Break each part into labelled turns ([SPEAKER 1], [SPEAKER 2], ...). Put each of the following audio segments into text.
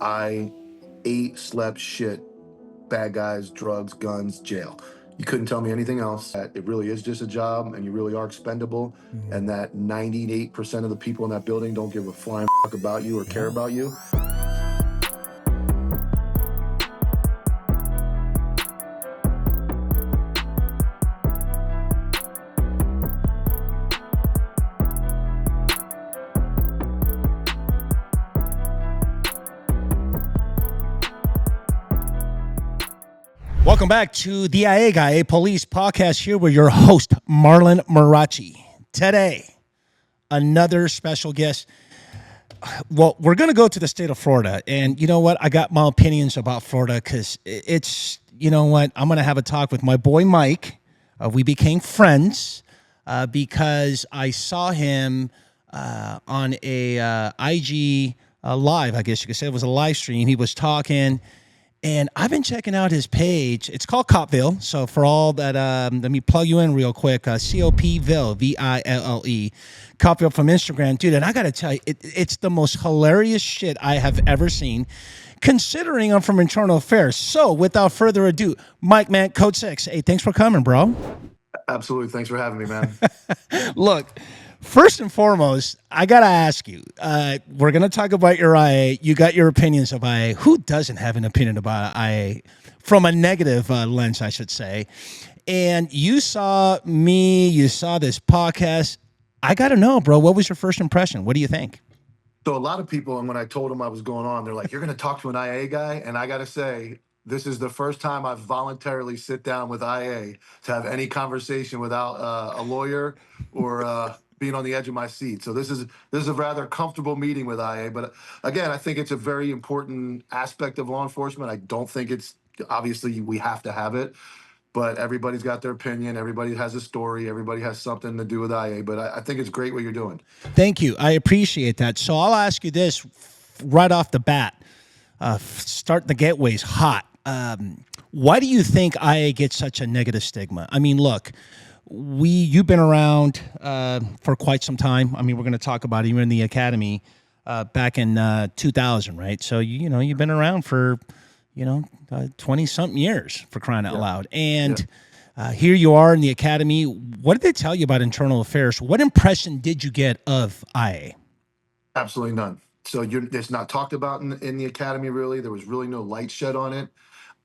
[SPEAKER 1] I ate, slept, shit, bad guys, drugs, guns, jail. You couldn't tell me anything else. That it really is just a job and you really are expendable, and that 98% of the people in that building don't give a flying fuck about you or care about you.
[SPEAKER 2] Welcome back to the IA Guy, a police podcast here with your host, Marlon Marachi. Today, another special guest. Well, we're going to go to the state of Florida. And you know what? I got my opinions about Florida because it's, you know what? I'm going to have a talk with my boy, Mike. We became friends because I saw him on a IG live, I guess you could say. It was a live stream. He was talking. And I've been checking out his page. It's called COPVILLE. So for all that, let me plug you in real quick. COPVILLE, VILLE. COPVILLE from Instagram. Dude, and I got to tell you, it's the most hilarious shit I have ever seen, considering I'm from Internal Affairs. So without further ado, Mike, man, Code 6. Hey, thanks for coming, bro.
[SPEAKER 1] Absolutely. Thanks for having me, man.
[SPEAKER 2] Look, first and foremost, I got to ask you, we're going to talk about your IA. You got your opinions of IA. Who doesn't have an opinion about IA from a negative lens, I should say? And you saw me, you saw this podcast. I got to know, bro, what was your first impression? What do you think?
[SPEAKER 1] So a lot of people, and when I told them I was going on, they're like, you're going to talk to an IA guy? And I got to say, this is the first time I've voluntarily sit down with IA to have any conversation without a lawyer or being on the edge of my seat. So this is a rather comfortable meeting with IA. But again, I think it's a very important aspect of law enforcement. I don't think it's, obviously we have to have it, but everybody's got their opinion. Everybody has a story. Everybody has something to do with IA. But I think it's great what you're doing.
[SPEAKER 2] Thank you. I appreciate that. So I'll ask you this right off the bat. Start the gateways hot. Why do you think IA gets such a negative stigma? I mean, look, you've been around for quite some time. I mean, we're going to talk about it. You were in the academy back in 2000, right? So you've been around for 20-something years, for crying out loud. And here you are in the academy. What did they tell you about internal affairs? What impression did you get of IA?
[SPEAKER 1] Absolutely none. So it's not talked about in the academy, really. There was really no light shed on it.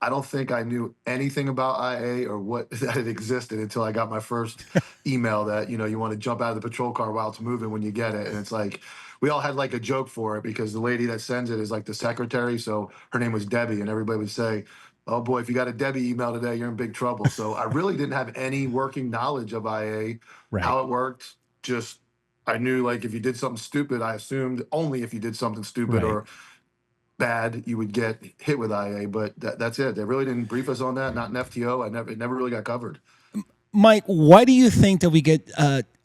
[SPEAKER 1] I don't think I knew anything about IA or what that it existed until I got my first email that, you want to jump out of the patrol car while it's moving when you get it. And it's like, we all had like a joke for it because the lady that sends it is like the secretary. So her name was Debbie, and everybody would say, oh boy, if you got a Debbie email today, you're in big trouble. So I really didn't have any working knowledge of IA,
[SPEAKER 2] Right.
[SPEAKER 1] how it worked. Just, I knew like if you did something stupid, I assumed only if you did something stupid
[SPEAKER 2] Right.
[SPEAKER 1] or bad, you would get hit with IA, but that's it. They really didn't brief us on that. Not in FTO. It never really got covered.
[SPEAKER 2] Mike, why do you think that we get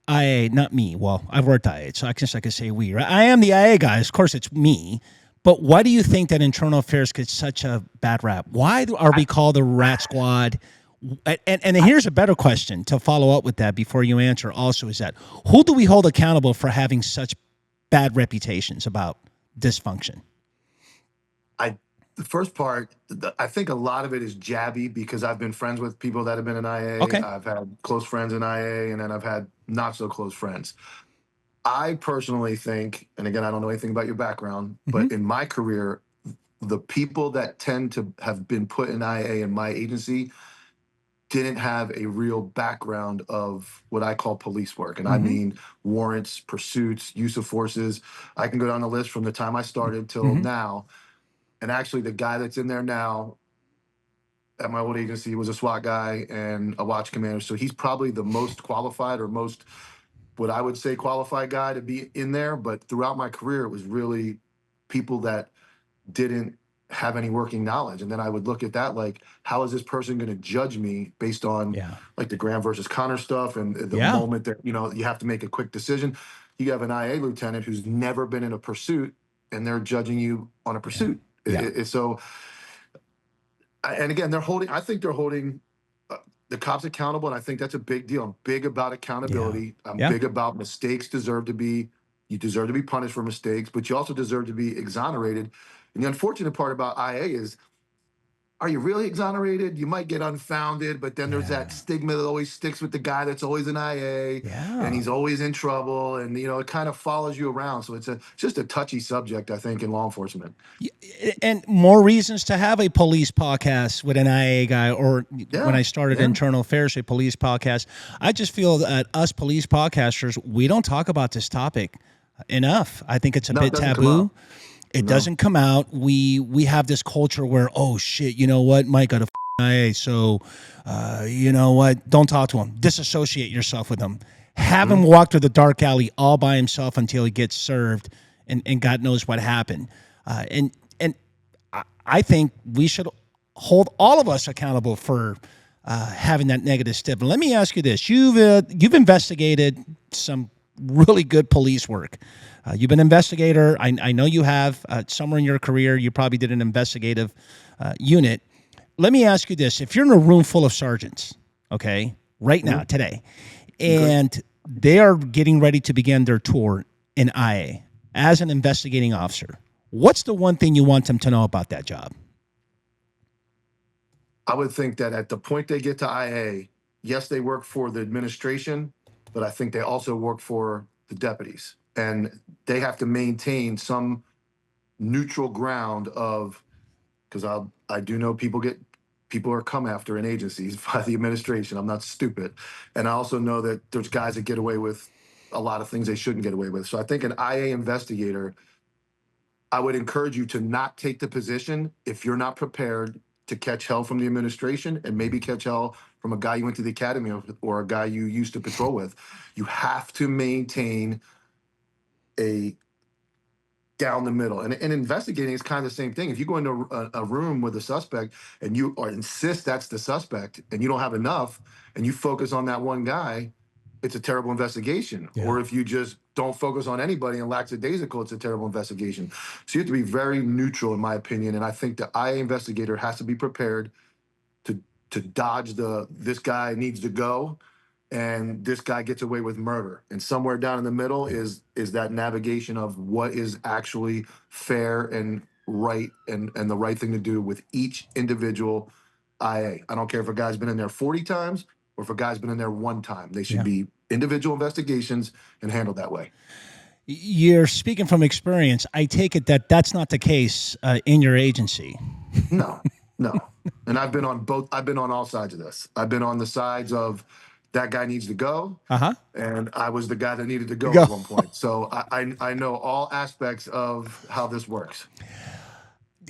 [SPEAKER 2] IA? Not me. Well, I've worked IA, so I guess I could say we. Right? I am the IA guy. Of course, it's me. But why do you think that internal affairs gets such a bad rap? Why are we called the Rat Squad? And here's a better question to follow up with that before you answer. Also, is that who do we hold accountable for having such bad reputations about dysfunction?
[SPEAKER 1] The first part, I think a lot of it is jabby because I've been friends with people that have been in IA.
[SPEAKER 2] Okay.
[SPEAKER 1] I've had close friends in IA, and then I've had not so close friends. I personally think, and again, I don't know anything about your background, but in my career, the people that tend to have been put in IA in my agency didn't have a real background of what I call police work. And I mean warrants, pursuits, use of forces. I can go down the list from the time I started till now. And actually, the guy that's in there now at my old agency was a SWAT guy and a watch commander. So he's probably the most qualified or most, what I would say, qualified guy to be in there. But throughout my career, it was really people that didn't have any working knowledge. And then I would look at that like, how is this person going to judge me based on like the Graham versus Connor stuff and the moment that, you have to make a quick decision. You have an IA lieutenant who's never been in a pursuit and they're judging you on a pursuit. So, and again, I think they're holding the cops accountable, and I think that's a big deal. I'm big about accountability. I'm big about mistakes you deserve to be punished for mistakes, but you also deserve to be exonerated And the unfortunate part about IA is, are you really exonerated? You might get unfounded, but then there's that stigma that always sticks with the guy that's always an IA, and he's always in trouble, and it kind of follows you around. So it's just a touchy subject, I think, in law enforcement.
[SPEAKER 2] And more reasons to have a police podcast with an IA guy, or when I started Internal Affairs, a police podcast. I just feel that us police podcasters, we don't talk about this topic enough. I think it's a bit taboo. It doesn't come out. We have this culture where, oh shit, you know what, Mike got a IA, so you know what, don't talk to him. Disassociate yourself with him. Have him walk through the dark alley all by himself until he gets served, and God knows what happened. And I think we should hold all of us accountable for having that negative stigma. Let me ask you this: you've investigated some really good police work. You've been an investigator. I know you have. Somewhere in your career, you probably did an investigative unit. Let me ask you this. If you're in a room full of sergeants, okay, right now, today, and they are getting ready to begin their tour in IA as an investigating officer, what's the one thing you want them to know about that job?
[SPEAKER 1] I would think that at the point they get to IA, yes, they work for the administration, but I think they also work for the deputies. And they have to maintain some neutral ground of, because I do know people are come after in agencies by the administration. I'm not stupid. And I also know that there's guys that get away with a lot of things they shouldn't get away with. So I think an IA investigator, I would encourage you to not take the position if you're not prepared to catch hell from the administration, and maybe catch hell from a guy you went to the academy or a guy you used to patrol with. You have to maintain a down the middle. And investigating is kind of the same thing. If you go into a room with a suspect and you insist that's the suspect, and you don't have enough, and you focus on that one guy, it's a terrible investigation. Or if you just don't focus on anybody and lackadaisical, it's a terrible investigation. So you have to be very neutral, in my opinion. And I think the IA investigator has to be prepared to dodge this guy needs to go, and this guy gets away with murder. And somewhere down in the middle is that navigation of what is actually fair and right, and the right thing to do with each individual IA. I don't care if a guy's been in there 40 times or if a guy's been in there one time. They should be individual investigations and handled that way.
[SPEAKER 2] You're speaking from experience. I take it that that's not the case in your agency.
[SPEAKER 1] No. And I've been on all sides of this. I've been on the sides of that guy needs to go, and I was the guy that needed to go at one point. So I know all aspects of how this works.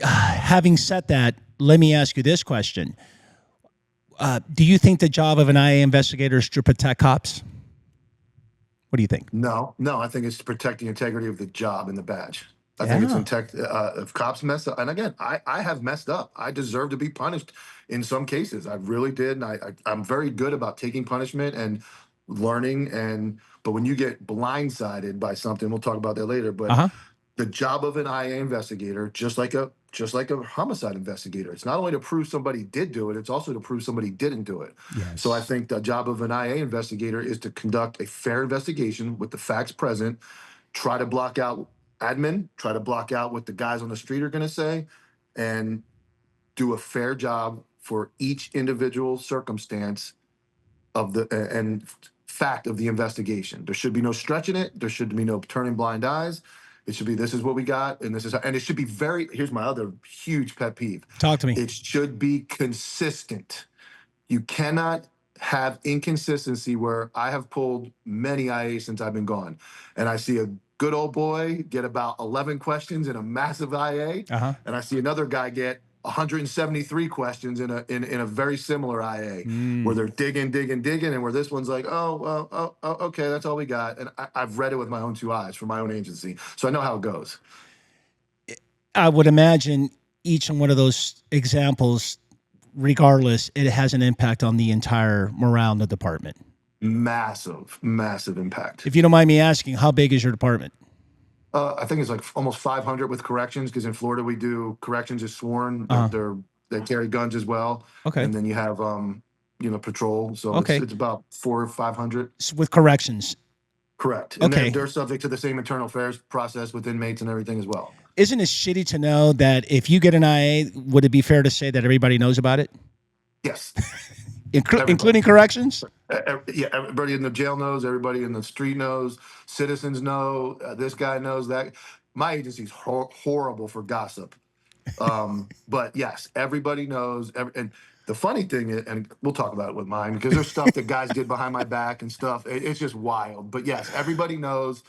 [SPEAKER 2] Having said that, let me ask you this question. Do you think the job of an IA investigator is to protect cops? What do you think?
[SPEAKER 1] No, I think it's to protect the integrity of the job and the badge. I think it's if cops mess up, and again, I have messed up. I deserve to be punished in some cases. I really did, and I'm very good about taking punishment and learning. But when you get blindsided by something, we'll talk about that later. But the job of an IA investigator, just like a homicide investigator, it's not only to prove somebody did do it, it's also to prove somebody didn't do it. So I think the job of an IA investigator is to conduct a fair investigation with the facts present, try to block out admin, try to block out what the guys on the street are going to say, and do a fair job for each individual circumstance of and fact of the investigation. There should be no stretching it. There should be no turning blind eyes. It should be, this is what we got, and and it should be here's my other huge pet peeve.
[SPEAKER 2] Talk to me.
[SPEAKER 1] It should be consistent. You cannot have inconsistency where I have pulled many IAs since I've been gone, and I see a good old boy get about 11 questions in a massive IA, and I see another guy get 173 questions in a very similar IA, where they're digging, and where this one's like, okay, that's all we got. And I've read it with my own two eyes from my own agency, so I know how it goes.
[SPEAKER 2] I would imagine each and one of those examples, regardless, it has an impact on the entire morale in the department.
[SPEAKER 1] Massive impact.
[SPEAKER 2] If you don't mind me asking, how big is your department?
[SPEAKER 1] I think it's like almost 500 with corrections, because in Florida we do corrections is sworn. They carry guns as well.
[SPEAKER 2] Okay.
[SPEAKER 1] And then you have patrol. So it's about 400 or 500
[SPEAKER 2] with corrections.
[SPEAKER 1] Correct. And they're subject to the same internal affairs process with inmates and everything as well.
[SPEAKER 2] Isn't it shitty to know that if you get an IA, would it be fair to say that everybody knows about it?
[SPEAKER 1] Yes.
[SPEAKER 2] Including corrections?
[SPEAKER 1] Yeah, everybody in the jail knows. Everybody in the street knows. Citizens know. This guy knows that. My agency's horrible for gossip. But yes, everybody knows. And the funny thing is, and we'll talk about it with mine, because there's stuff that guys did behind my back and stuff. It's just wild. But yes, everybody knows.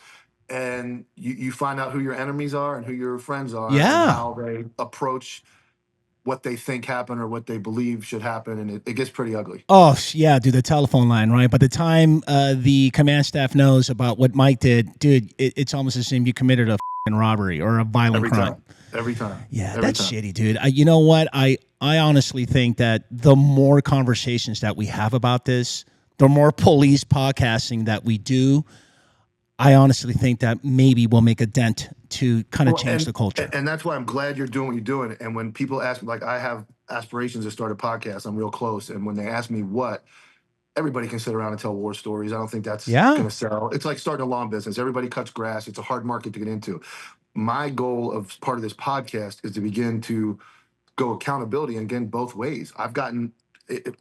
[SPEAKER 1] And you find out who your enemies are and who your friends are and
[SPEAKER 2] Yeah.
[SPEAKER 1] how they approach what they think happened or what they believe should happen, and it gets pretty ugly.
[SPEAKER 2] Oh, yeah, dude, the telephone line, right? By the time the command staff knows about what Mike did, dude, it's almost as if you committed a f***ing robbery or a violent crime.
[SPEAKER 1] Every time.
[SPEAKER 2] Yeah, that's shitty, dude. You know what? I honestly think that the more conversations that we have about this, the more police podcasting that we do, I honestly think that maybe we'll make a dent to kind of change the culture.
[SPEAKER 1] And that's why I'm glad you're doing what you're doing. And when people ask me, like, I have aspirations to start a podcast, I'm real close. And when they ask me what, everybody can sit around and tell war stories. I don't think that's going to sell. It's like starting a lawn business. Everybody cuts grass. It's a hard market to get into. My goal of part of this podcast is to begin to go accountability, and again, both ways. I've gotten,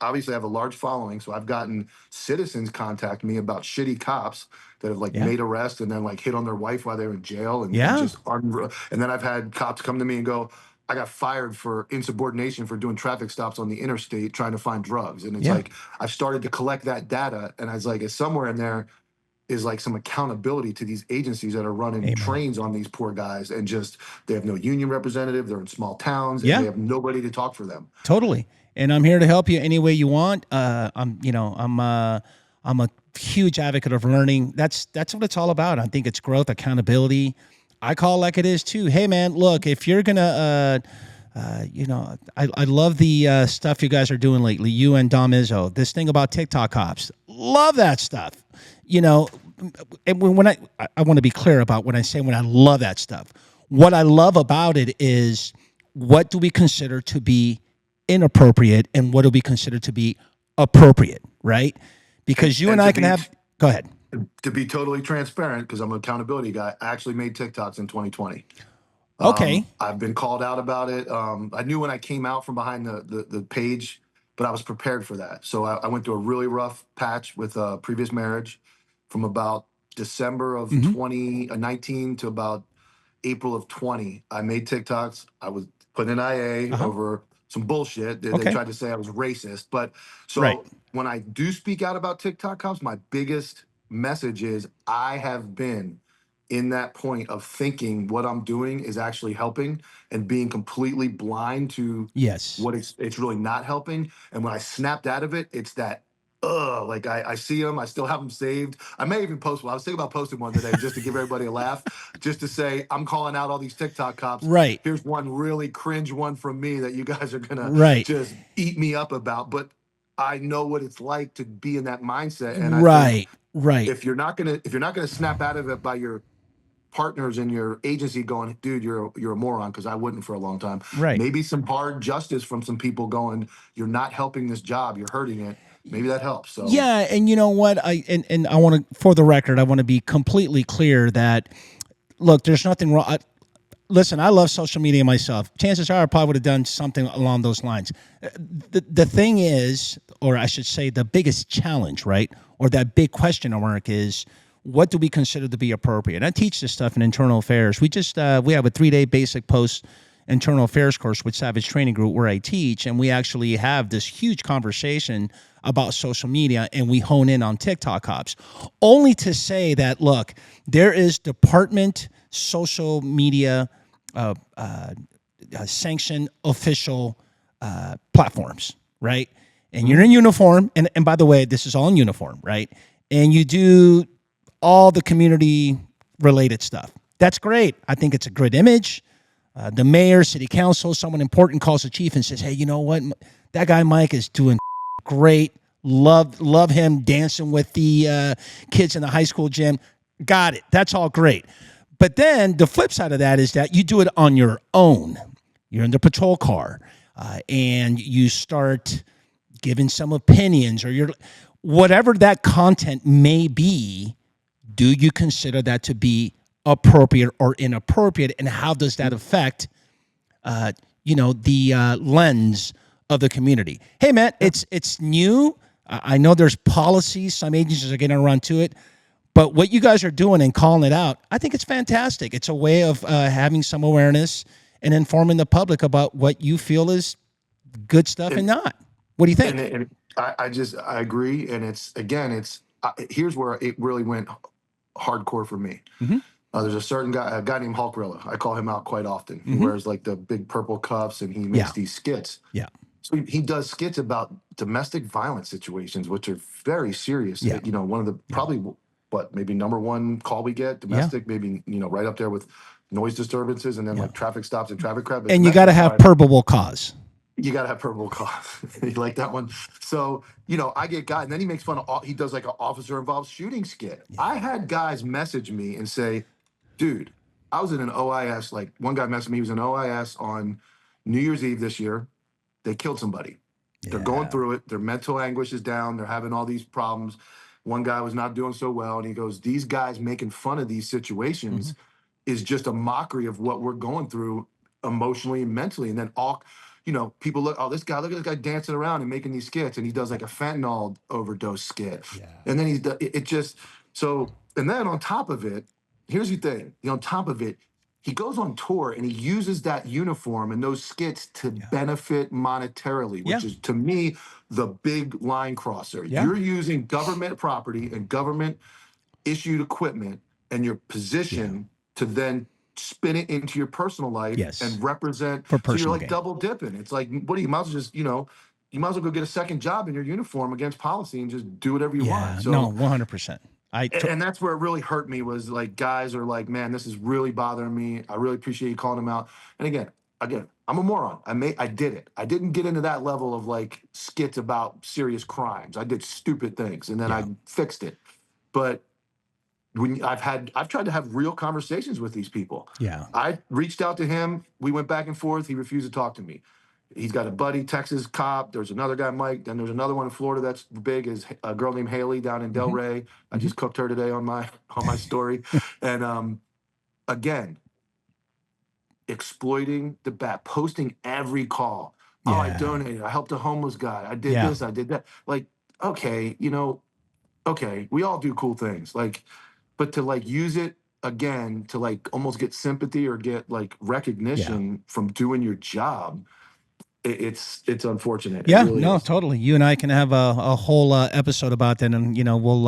[SPEAKER 1] obviously I have a large following, so I've gotten citizens contact me about shitty cops that have like made arrests and then like hit on their wife while they were in jail and just and then I've had cops come to me and go, I got fired for insubordination for doing traffic stops on the interstate trying to find drugs. And it's like, I've started to collect that data, and I was like, it's somewhere in there is like some accountability to these agencies that are running trains on these poor guys, and just they have no union representative, they're in small towns, and they have nobody to talk for them.
[SPEAKER 2] Totally. And I'm here to help you any way you want. I'm a huge advocate of learning. That's what it's all about. I think it's growth, accountability. I call it like it is too. Hey man, look, if you're gonna I love the stuff you guys are doing lately, you and Dom Izzo, this thing about TikTok cops. Love that stuff. And when I want to be clear about when I say when I love that stuff. What I love about it is, what do we consider to be inappropriate and what do we consider to be appropriate, right? Because you and I can have, go ahead.
[SPEAKER 1] To be totally transparent, because I'm an accountability guy, I actually made TikToks in 2020.
[SPEAKER 2] Okay.
[SPEAKER 1] I've been called out about it. I knew when I came out from behind the page, but I was prepared for that. So I went through a really rough patch with a previous marriage from about December of 2019 to about April of 20. I made TikToks. I was put in IA over some bullshit. They tried to say I was racist. But so when I do speak out about TikTok cops, my biggest message is I have been in that point of thinking what I'm doing is actually helping and being completely blind to what it's really not helping. And when I snapped out of it, it's that, like I see them, I still have them saved. I may even post one. I was thinking about posting one today just to give everybody a laugh, just to say, I'm calling out all these TikTok cops.
[SPEAKER 2] Right.
[SPEAKER 1] Here's one really cringe one from me that you guys are gonna just eat me up about. But I know what it's like to be in that mindset. And I think if you're not gonna snap out of it by your partners in your agency going, dude, you're a moron, because I wouldn't for a long time.
[SPEAKER 2] Right.
[SPEAKER 1] Maybe some hard justice from some people going, you're not helping this job, you're hurting it. Maybe that helps. So
[SPEAKER 2] yeah, and you know what? I want to, for the record, I want to be completely clear that, look, there's nothing wrong. Listen, I love social media myself. Chances are I probably would have done something along those lines. The thing is, or I should say, the biggest challenge, right, or that big question mark is, what do we consider to be appropriate? And I teach this stuff in internal affairs. We have a 3-day basic post internal affairs course with Savage Training Group where I teach, and we actually have this huge conversation about social media, and we hone in on TikTok cops, only to say that, look, there is department social media sanctioned official platforms, right? And you're in uniform, and by the way, this is all in uniform, right? And you do all the community related stuff. That's great. I think it's a good image. The mayor, city council, someone important calls the chief and says, hey, you know what? That guy Mike is doing great. Love him dancing with the kids in the high school gym. Got it. That's all great. But then the flip side of that is that you do it on your own. You're in the patrol car and you start giving some opinions, or whatever that content may be. Do you consider that to be appropriate or inappropriate, and how does that affect the lens of the community? Hey, man, it's new. I know there's policies. Some agencies are getting around to it. But what you guys are doing and calling it out, I think it's fantastic. It's a way of having some awareness and informing the public about what you feel is good stuff and not. What do you think?
[SPEAKER 1] And I agree. And here's where it really went hardcore for me. There's a guy named Hulkrilla. I call him out quite often. He wears like the big purple cuffs and he makes these skits.
[SPEAKER 2] Yeah.
[SPEAKER 1] So he does skits about domestic violence situations, which are very serious.
[SPEAKER 2] Yeah.
[SPEAKER 1] One of the probably maybe number one call we get, domestic, maybe, right up there with noise disturbances and then like traffic stops and traffic crap.
[SPEAKER 2] And you got to have probable cause.
[SPEAKER 1] You got to have probable cause. You like that one? So, I get guys, and then he makes fun of, he does like an officer involved shooting skit. Yeah. I had guys message me and say, dude, I was in an OIS, like one guy messaged me, he was in OIS on New Year's Eve this year. They killed somebody. Yeah. They're going through it. Their mental anguish is down. They're having all these problems. One guy was not doing so well. And he goes, these guys making fun of these situations is just a mockery of what we're going through emotionally and mentally. And then people look at this guy dancing around and making these skits. And he does like a fentanyl overdose skit. Yeah. And then and then on top of it, here's the thing, on top of it, he goes on tour and he uses that uniform and those skits to benefit monetarily, which is, to me, the big line crosser. Yeah. You're using government property and government-issued equipment and your position to then spin it into your personal life and represent.
[SPEAKER 2] For personal
[SPEAKER 1] so you're like
[SPEAKER 2] gain. Double
[SPEAKER 1] dipping. It's like, what do you might as well just, you might as well go get a second job in your uniform against policy and just do whatever you want. So,
[SPEAKER 2] no, 100%.
[SPEAKER 1] And that's where it really hurt me was like guys are like, man, this is really bothering me. I really appreciate you calling him out. And again, I'm a moron. I did it. I didn't get into that level of like skits about serious crimes. I did stupid things and then I fixed it. But I've tried to have real conversations with these people. Yeah. I reached out to him. We went back and forth. He refused to talk to me. He's got a buddy, Texas cop. There's another guy, Mike. Then there's another one in Florida that's big, is a girl named Haley down in Delray. I just cooked her today on my story. And again, exploiting the bat, posting every call. Yeah. Oh, I donated. I helped a homeless guy. I did this. I did that. Like, okay, okay, we all do cool things. Like, but to like use it again to like almost get sympathy or get like recognition from doing your job. It's unfortunate.
[SPEAKER 2] Yeah,
[SPEAKER 1] it really is.
[SPEAKER 2] Totally. You and I can have a whole episode about that, and we'll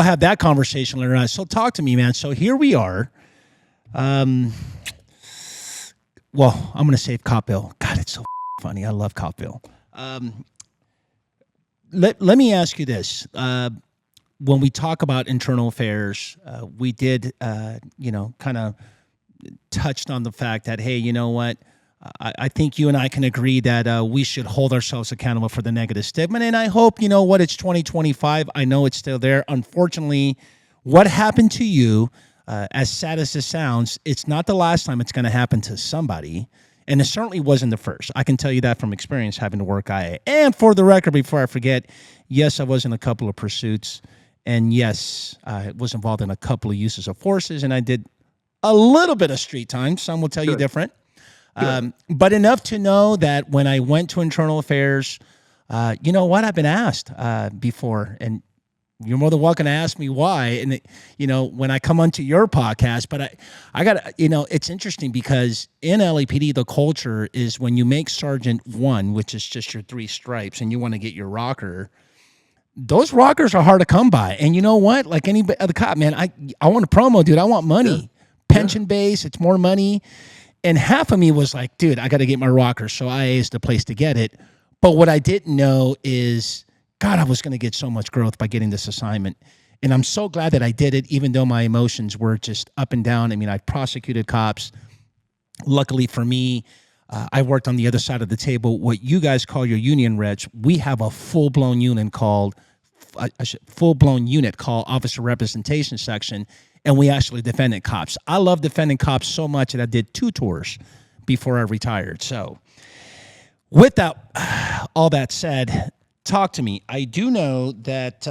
[SPEAKER 2] have that conversation later on. So talk to me, man. So here we are. I'm going to save COPVILLE. God, it's so funny. I love COPVILLE. Let me ask you this. When we talk about internal affairs, we did, kind of touched on the fact that, hey, you know what? I think you and I can agree that we should hold ourselves accountable for the negative stigma. And I hope, it's 2025. I know it's still there. Unfortunately, what happened to you, as sad as it sounds, it's not the last time it's going to happen to somebody. And it certainly wasn't the first. I can tell you that from experience having to work IA. And for the record, before I forget, yes, I was in a couple of pursuits. And yes, I was involved in a couple of uses of forces. And I did a little bit of street time. Some will tell you different. But enough to know that when I went to internal affairs, you know what? I've been asked before, and you're more than welcome to ask me why. And when I come onto your podcast, but I got it's interesting because in LAPD, the culture is when you make Sergeant 1, which is just your 3 stripes, and you want to get your rocker. Those rockers are hard to come by. And you know what? Like any other cop, man, I want a promo, dude. I want money. Pension base, it's more money. And half of me was like, dude, I got to get my rocker. So IA is the place to get it. But what I didn't know is, God, I was going to get so much growth by getting this assignment. And I'm so glad that I did it, even though my emotions were just up and down. I mean, I prosecuted cops. Luckily for me, I worked on the other side of the table. What you guys call your union reps, we have a full-blown unit called Officer Representation Section. And we actually defended cops. I love defending cops so much that I did 2 tours before I retired. So with that, all that said, talk to me. I do know that,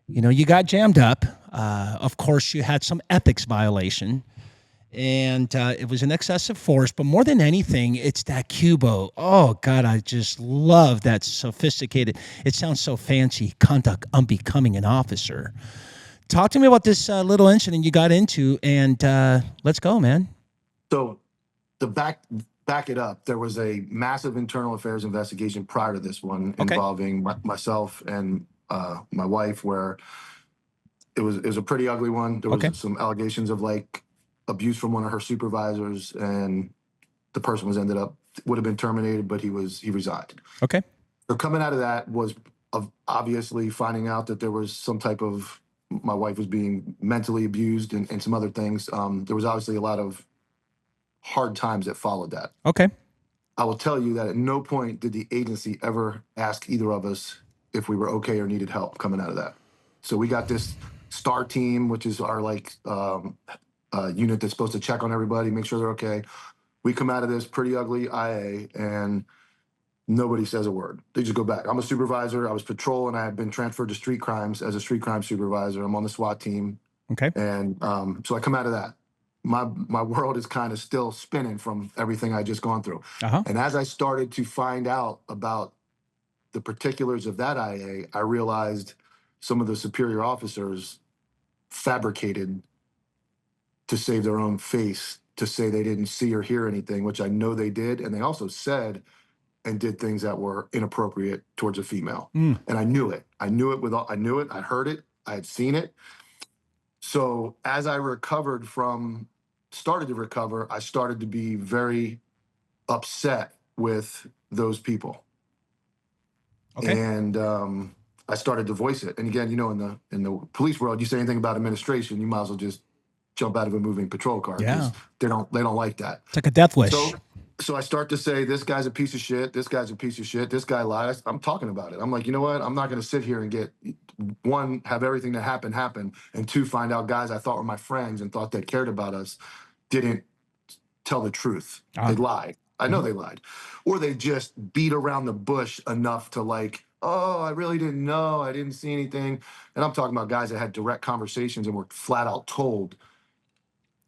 [SPEAKER 2] you got jammed up. Of course, you had some ethics violation, and it was an excessive force. But more than anything, it's that Cubo. Oh God, I just love that sophisticated. It sounds so fancy. Conduct unbecoming an officer. Talk to me about this little incident you got into, and let's go, man.
[SPEAKER 1] So to back it up, there was a massive internal affairs investigation prior to this one
[SPEAKER 2] Okay.
[SPEAKER 1] involving myself and my wife, where it was a pretty ugly one. There was
[SPEAKER 2] Okay.
[SPEAKER 1] some allegations of like abuse from one of her supervisors, and the person would have been terminated, but he resigned.
[SPEAKER 2] Okay.
[SPEAKER 1] So coming out of that was of obviously finding out that there was some type of my wife was being mentally abused and some other things. There was obviously a lot of hard times that followed that.
[SPEAKER 2] Okay.
[SPEAKER 1] I will tell you that at no point did the agency ever ask either of us if we were okay or needed help coming out of that. So we got this STAR team, which is our like unit that's supposed to check on everybody, make sure they're okay. We come out of this pretty ugly IA, and nobody says a word. They just go back. I'm a supervisor. I was patrol, and I had been transferred to street crimes as a street crime supervisor. I'm on the SWAT team.
[SPEAKER 2] Okay.
[SPEAKER 1] And so I come out of that. My world is kind of still spinning from everything I just gone through.
[SPEAKER 2] Uh-huh.
[SPEAKER 1] And as I started to find out about the particulars of that IA, I realized some of the superior officers fabricated to save their own face, to say they didn't see or hear anything, which I know they did. And they also said and did things that were inappropriate towards a female.
[SPEAKER 2] Mm.
[SPEAKER 1] And I knew it. I knew it. I heard it. I had seen it. So as I started to recover, I started to be very upset with those people.
[SPEAKER 2] Okay.
[SPEAKER 1] And I started to voice it. And again, in the police world, you say anything about administration, you might as well just jump out of a moving patrol car.
[SPEAKER 2] Yeah.
[SPEAKER 1] They don't like that.
[SPEAKER 2] It's like a death wish.
[SPEAKER 1] So I start to say, this guy's a piece of shit. This guy's a piece of shit. This guy lies. I'm talking about it. I'm like, you know what? I'm not going to sit here and get, one, have everything that happened happen, and two, find out guys I thought were my friends and thought they cared about us didn't tell the truth. They lied. I know they lied. Or they just beat around the bush enough to like, oh, I really didn't know. I didn't see anything. And I'm talking about guys that had direct conversations and were flat out told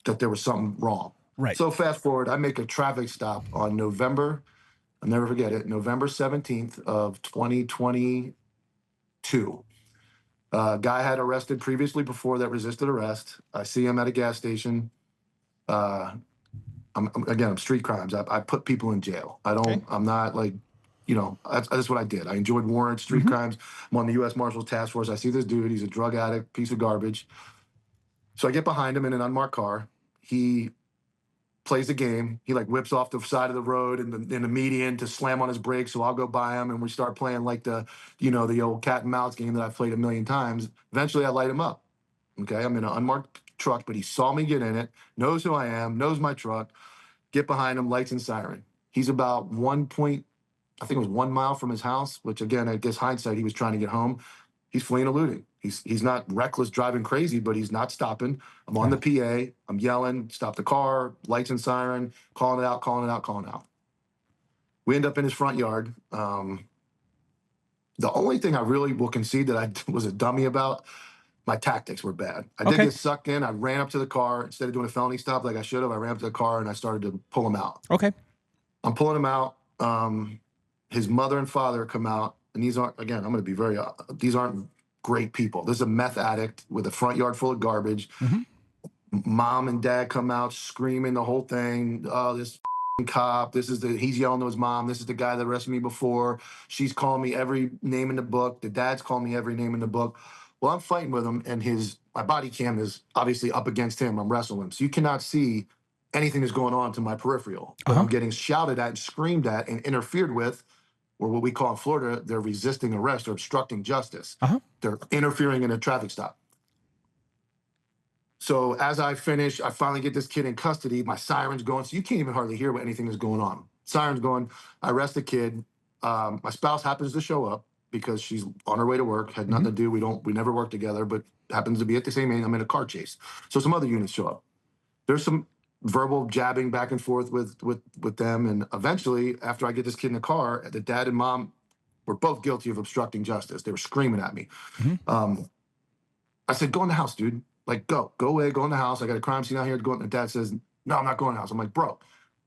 [SPEAKER 1] that there was something wrong.
[SPEAKER 2] Right.
[SPEAKER 1] So fast forward, I make a traffic stop on November, I'll never forget it, November 17th of 2022. Guy had arrested previously before that resisted arrest. I see him at a gas station. I'm street crimes. I put people in jail. I'm not like, that's what I did. I enjoyed warrants, street crimes. I'm on the U.S. Marshals Task Force. I see this dude. He's a drug addict, piece of garbage. So I get behind him in an unmarked car. He plays the game. He like whips off the side of the road in the median to slam on his brakes. So I'll go by him, and we start playing like the old cat and mouse game that I've played a million times. Eventually I light him up. Okay. I'm in an unmarked truck, but he saw me get in it, knows who I am, knows my truck, get behind him, lights and siren. He's about I think it was 1 mile from his house, which again, I guess hindsight, he was trying to get home. He's fleeing or looting. He's not reckless driving crazy, but he's not stopping. I'm on the PA. I'm yelling, stop the car, lights and siren, calling it out, calling it out, calling it out. We end up in his front yard. The only thing I really will concede that I was a dummy about, my tactics were bad. I did get sucked in. I ran up to the car. Instead of doing a felony stop like I should have, I ran up to the car and I started to pull him out.
[SPEAKER 2] Okay.
[SPEAKER 1] I'm pulling him out. His mother and father come out, and these aren't, again, I'm going to be these aren't great people. This is a meth addict with a front yard full of garbage. Mom and dad come out screaming the whole thing. Oh, this cop, he's yelling to his mom. This is the guy that arrested me before. She's calling me every name in the book. The dad's calling me every name in the book. Well, I'm fighting with him, and my body cam is obviously up against him. I'm wrestling him. So you cannot see anything that's going on to my peripheral. But I'm getting shouted at and screamed at and interfered with, or what we call in Florida, they're resisting arrest or obstructing justice. They're interfering in a traffic stop. So as I finish, I finally get this kid in custody. My siren's going, so you can't even hardly hear what anything is going on. Siren's going, I arrest the kid. My spouse happens to show up because she's on her way to work, had nothing to do. We never worked together, but happens to be at the same age. I'm in a car chase. So some other units show up. There's some verbal jabbing back and forth with them. And eventually, after I get this kid in the car, the dad and mom were both guilty of obstructing justice. They were screaming at me. I said, go in the house, dude. Like, go away, go in the house. I got a crime scene out here. Go. And dad says, no, I'm not going in the house. I'm like, bro,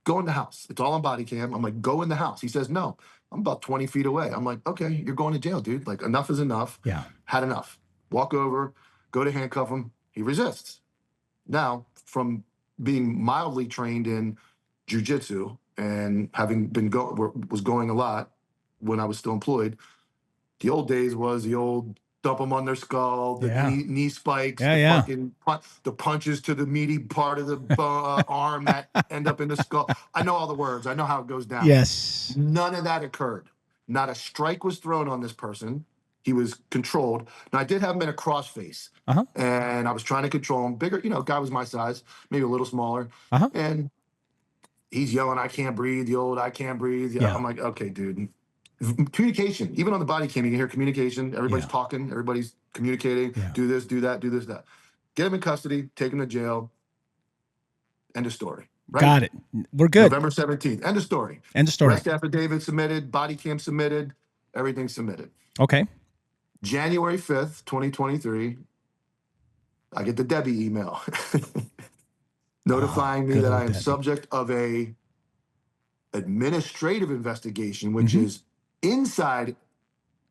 [SPEAKER 1] go in the house. It's all on body cam. I'm like, go in the house. He says, no, I'm about 20 feet away. I'm like, okay, you're going to jail, dude. Like, enough is enough.
[SPEAKER 2] Yeah.
[SPEAKER 1] Had enough. Walk over, go to handcuff him. He resists. Now, from being mildly trained in jujitsu and having been was going a lot when I was still employed, the old days was the old dump them on their skull, the knee spikes, the fucking the punches to the meaty part of the arm that end up in the skull. I know all the words. I know how it goes down.
[SPEAKER 2] Yes.
[SPEAKER 1] None of that occurred. Not a strike was thrown on this person. He was controlled. Now, I did have him in a crossface, and I was trying to control him. Bigger, guy was my size, maybe a little smaller. And he's yelling, I can't breathe, the old I can't breathe. Yeah. I'm like, okay, dude. Communication, even on the body cam, you can hear communication. Everybody's talking, everybody's communicating. Do this, do that, do this, that. Get him in custody, take him to jail. End of story. Right?
[SPEAKER 2] Got it. We're good.
[SPEAKER 1] November 17th. End of story.
[SPEAKER 2] End of story.
[SPEAKER 1] Arrest affidavit submitted, body cam submitted, everything submitted.
[SPEAKER 2] Okay.
[SPEAKER 1] January 5th, 2023, I get the Debbie email notifying me that I am subject of a administrative investigation, which is inside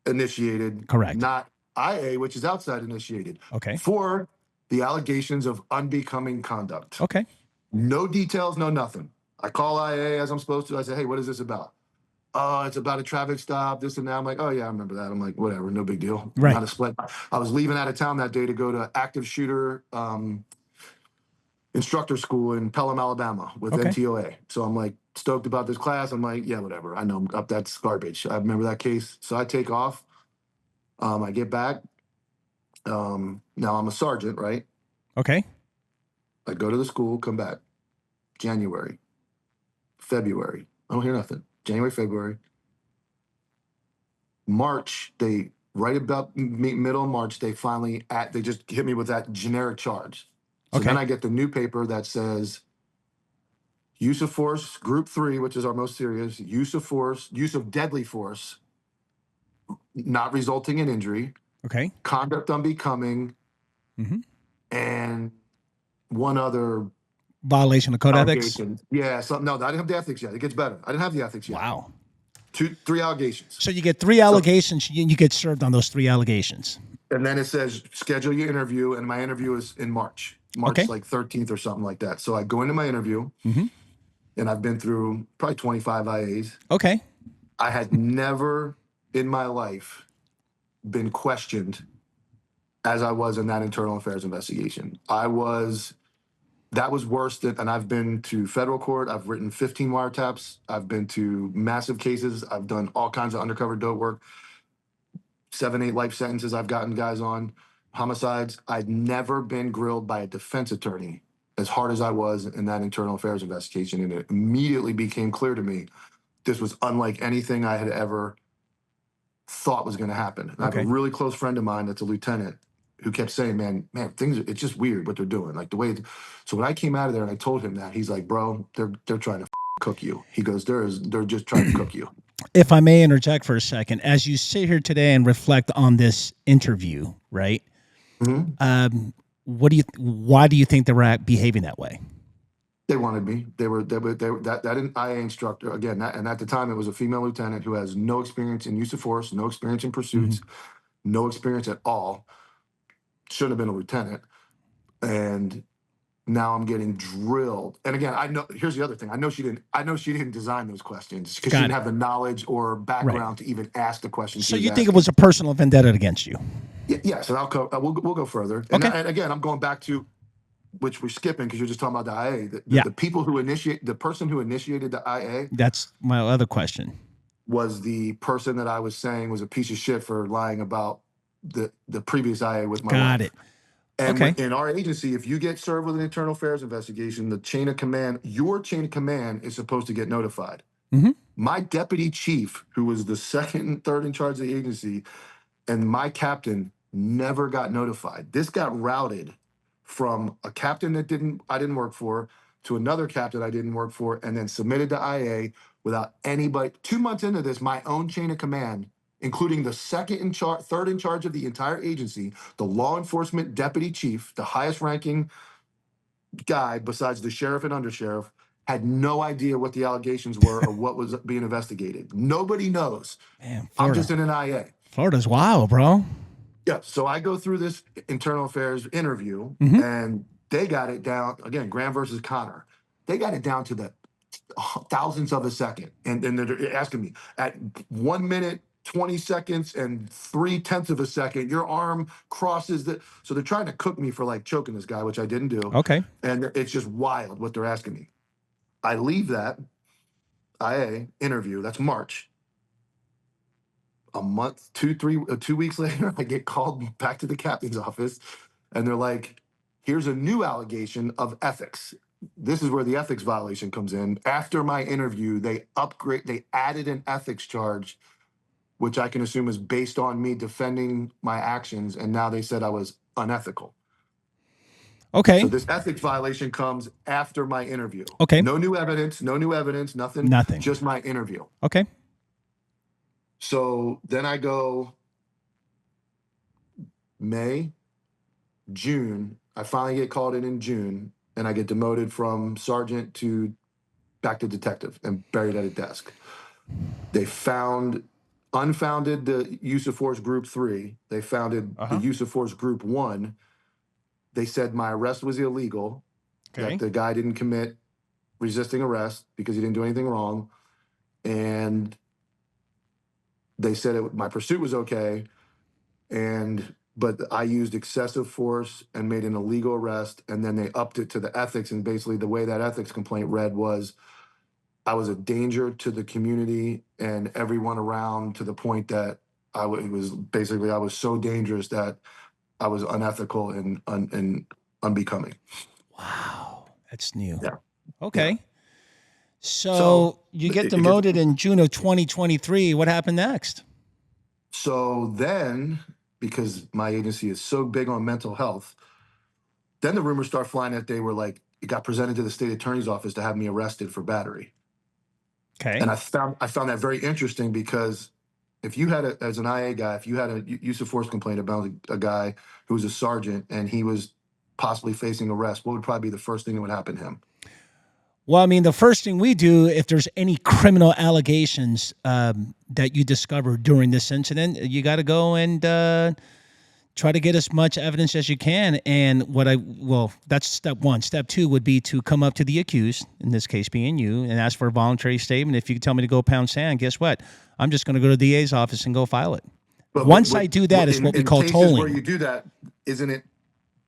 [SPEAKER 1] initiated,
[SPEAKER 2] correct,
[SPEAKER 1] not IA, which is outside initiated.
[SPEAKER 2] Okay.
[SPEAKER 1] For the allegations of unbecoming conduct.
[SPEAKER 2] Okay.
[SPEAKER 1] No details, no nothing. I call IA as I'm supposed to. I say, hey, what is this about? It's about a traffic stop, this and that. I'm like, oh yeah, I remember that. I'm like, whatever, no big deal.
[SPEAKER 2] Right.
[SPEAKER 1] Not a split. I was leaving out of town that day to go to active shooter instructor school in Pelham, Alabama with NTOA. So I'm like stoked about this class. I'm like, yeah, whatever. I know that's garbage. I remember that case. So I take off. I get back. Now I'm a sergeant, right?
[SPEAKER 2] Okay.
[SPEAKER 1] I go to the school, come back. January, February. I don't hear nothing. January, February. March, right about middle of March, they just hit me with that generic charge. So then I get the new paper that says use of force, group 3, which is our most serious, use of force, use of deadly force, not resulting in injury.
[SPEAKER 2] Okay.
[SPEAKER 1] Conduct unbecoming, and one other
[SPEAKER 2] violation of code ethics.
[SPEAKER 1] Yeah, no, I didn't have the ethics yet. It gets better. I didn't have the ethics yet.
[SPEAKER 2] Wow.
[SPEAKER 1] 3 allegations.
[SPEAKER 2] So you get 3 allegations. You get served on those 3 allegations.
[SPEAKER 1] And then it says schedule your interview, and my interview is in March like 13th or something like that. So I go into my interview, and I've been through probably 25 IAs.
[SPEAKER 2] Okay.
[SPEAKER 1] I had never in my life been questioned as I was in that internal affairs investigation. That was worse than, and I've been to federal court. I've written 15 wiretaps. I've been to massive cases. I've done all kinds of undercover dope work. 7, 8 life sentences I've gotten guys on, homicides. I'd never been grilled by a defense attorney as hard as I was in that internal affairs investigation. And it immediately became clear to me this was unlike anything I had ever thought was going to happen. And I have a really close friend of mine that's a lieutenant who kept saying, man, it's just weird what they're doing. Like the way, so when I came out of there and I told him that, he's like, bro, they're trying to cook you. He goes, they're just trying to cook you.
[SPEAKER 2] If I may interject for a second, as you sit here today and reflect on this interview, right? Why do you think they were behaving that way?
[SPEAKER 1] They wanted me. That IA instructor, again, and at the time it was a female lieutenant who has no experience in use of force, no experience in pursuits, no experience at all. Shouldn't have been a lieutenant. And now I'm getting drilled. And again, I know, here's the other thing. I know she didn't design those questions because she didn't have the knowledge or background to even ask the questions.
[SPEAKER 2] So you think it was a personal vendetta against you?
[SPEAKER 1] Yes, and we'll go further. And again, I'm going back to, which we're skipping because you're just talking about the IA. The people who the person who initiated the IA.
[SPEAKER 2] That's my other question.
[SPEAKER 1] Was the person that I was saying was a piece of shit for lying about the previous IA with my wife.
[SPEAKER 2] Got it.
[SPEAKER 1] And in our agency, if you get served with an internal affairs investigation, your chain of command is supposed to get notified. My deputy chief, who was the second and third in charge of the agency, and my captain never got notified. This got routed from a captain that I didn't work for to another captain I didn't work for, and then submitted to IA without anybody. 2 months into this, my own chain of command including the third in charge of the entire agency, the law enforcement deputy chief, the highest ranking guy besides the sheriff and undersheriff, had no idea what the allegations were or what was being investigated. Nobody knows.
[SPEAKER 2] Man,
[SPEAKER 1] I'm just in an IA.
[SPEAKER 2] Florida's wild, bro.
[SPEAKER 1] Yeah. So I go through this internal affairs interview, and they got it down, again, Graham versus Connor. They got it down to the thousandths of a second. And they're asking me at 1 minute, 20 seconds and 0.3 of a second, your arm crosses the. So they're trying to cook me for like choking this guy, which I didn't do.
[SPEAKER 2] Okay.
[SPEAKER 1] And it's just wild what they're asking me. I leave that IA interview. That's March. A month, 2 weeks later, I get called back to the captain's office, and they're like, here's a new allegation of ethics. This is where the ethics violation comes in. After my interview, they added an ethics charge, which I can assume is based on me defending my actions, and now they said I was unethical.
[SPEAKER 2] Okay.
[SPEAKER 1] So this ethics violation comes after my interview.
[SPEAKER 2] Okay.
[SPEAKER 1] No new evidence, nothing.
[SPEAKER 2] Nothing.
[SPEAKER 1] Just my interview.
[SPEAKER 2] Okay.
[SPEAKER 1] So then I go May, June. I finally get called in June, and I get demoted from sergeant to back to detective and buried at a desk. They unfounded the use of force group 3. They founded the use of force group 1. They said my arrest was illegal, that the guy didn't commit resisting arrest because he didn't do anything wrong. And they said my pursuit was okay, but I used excessive force and made an illegal arrest, and then they upped it to the ethics, and basically the way that ethics complaint read was I was a danger to the community and everyone around, to the point that I was so dangerous that I was unethical and unbecoming.
[SPEAKER 2] Wow, that's new.
[SPEAKER 1] Yeah.
[SPEAKER 2] Okay.
[SPEAKER 1] Yeah.
[SPEAKER 2] So you get demoted in June of 2023. What happened next?
[SPEAKER 1] So then, because my agency is so big on mental health, then the rumors start flying that they were like, it got presented to the state attorney's office to have me arrested for battery.
[SPEAKER 2] Okay.
[SPEAKER 1] And I found that very interesting, because if you had as an IA guy, if you had a use of force complaint about a guy who was a sergeant and he was possibly facing arrest, what would probably be the first thing that would happen to him?
[SPEAKER 2] Well, I mean, the first thing we do, if there's any criminal allegations that you discover during this incident, you got to go and try to get as much evidence as you can. And that's step one. Step two would be to come up to the accused, in this case being you, and ask for a voluntary statement. If you tell me to go pound sand, guess what? I'm just going to go to the DA's office and go file it. But once I do that, it's what we call tolling.
[SPEAKER 1] Where you do that, isn't it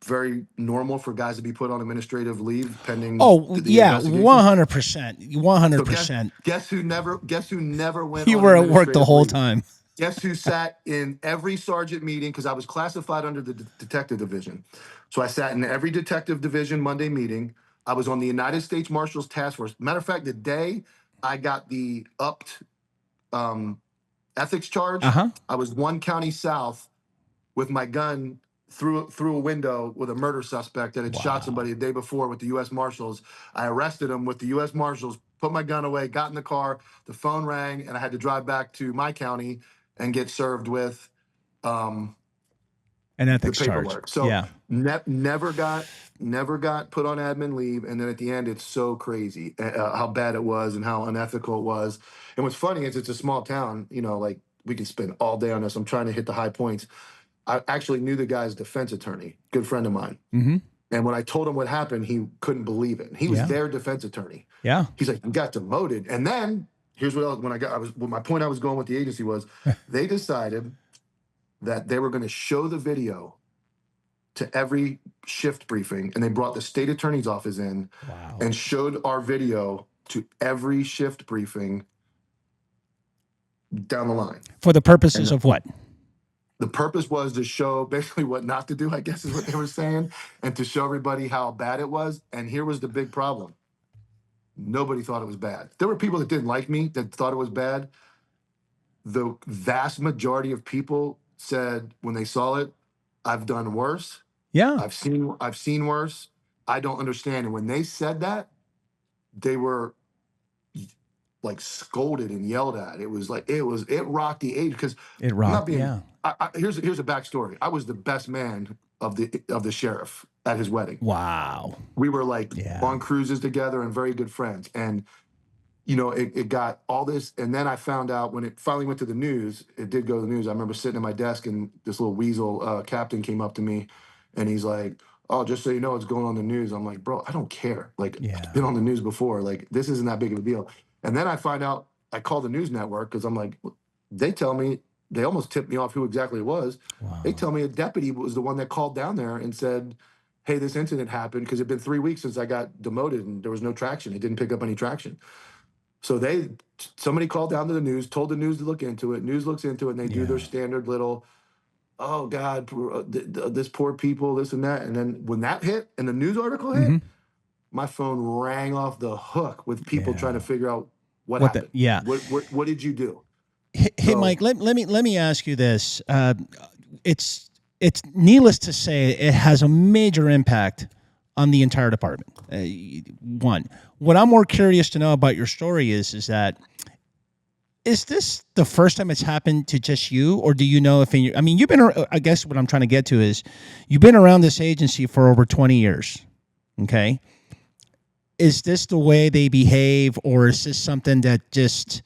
[SPEAKER 1] very normal for guys to be put on administrative leave pending?
[SPEAKER 2] Oh yeah, 100%, 100%.
[SPEAKER 1] Guess who never went?
[SPEAKER 2] You were at work the whole time.
[SPEAKER 1] Guess who sat in every sergeant meeting, because I was classified under the detective division. So I sat in every detective division Monday meeting. I was on the United States Marshals Task Force. Matter of fact, the day I got the upped ethics charge, I was 1 county south with my gun through a window with a murder suspect that had shot somebody the day before with the U.S. Marshals. I arrested him with the U.S. Marshals, put my gun away, got in the car, the phone rang, and I had to drive back to my county and get served with
[SPEAKER 2] an ethics charge.
[SPEAKER 1] So never got put on admin leave. And then at the end, it's so crazy how bad it was and how unethical it was. And what's funny is it's a small town, like we can spend all day on this. I'm trying to hit the high points. I actually knew the guy's defense attorney, good friend of mine. And when I told him what happened, he couldn't believe it. He was their defense attorney. Yeah. He's like, you got demoted. And then here's what else, my point I was going with the agency was they decided that they were going to show the video to every shift briefing. And they brought the state attorney's office in and showed our video to every shift briefing down the line. For the purposes of what? The purpose was to show basically what not to do, I guess is what they were saying, and to show everybody how bad it was. And here was the big problem. Nobody thought it was bad. There were people that didn't like me that thought it was bad. The vast majority of people said when they saw it, I've done worse. Yeah. I've seen worse. I don't understand. And when they said that, they were like scolded and yelled at. It was like, it rocked the age because
[SPEAKER 2] It
[SPEAKER 1] I'm not
[SPEAKER 2] rocked.
[SPEAKER 1] being,
[SPEAKER 2] Yeah.
[SPEAKER 1] here's a backstory. I was the best man of the sheriff at his wedding.
[SPEAKER 2] Wow.
[SPEAKER 1] We were like
[SPEAKER 2] Yeah.
[SPEAKER 1] on cruises together and very good friends. And, you know, it got all this. And then I found out when it finally went to the news, it did go to the news. I remember sitting at my desk and this little weasel captain came up to me and he's like, "Oh, just so you know, it's going on the news." I'm like, "Bro, I don't care. Like,
[SPEAKER 2] Yeah.
[SPEAKER 1] it's been on the news before. Like, this isn't that big of a deal." And then I find out, I call the news network because I'm like, they tell me, they almost tipped me off who exactly it was.
[SPEAKER 2] Wow.
[SPEAKER 1] They tell me a deputy was the one that called down there and said, "Hey, this incident happened because it'd been 3 weeks since I got demoted and there was no traction. It didn't pick up any traction." So somebody called down to the news, told the news to look into it. News looks into it, and they do their standard little, "Oh God, this poor people, this and that." And then when that hit and the news article hit, my phone rang off the hook with people trying to figure out what happened. What did you do?
[SPEAKER 2] Hey, Mike, let me ask you this. It's needless to say, it has a major impact on the entire department. One, what I'm more curious to know about your story is that, is this the first time it's happened to just you, or do you know if I mean, you've been, I guess what I'm trying to get to is, you've been around this agency for over 20 years. Okay. Is this the way they behave, or is this something that just,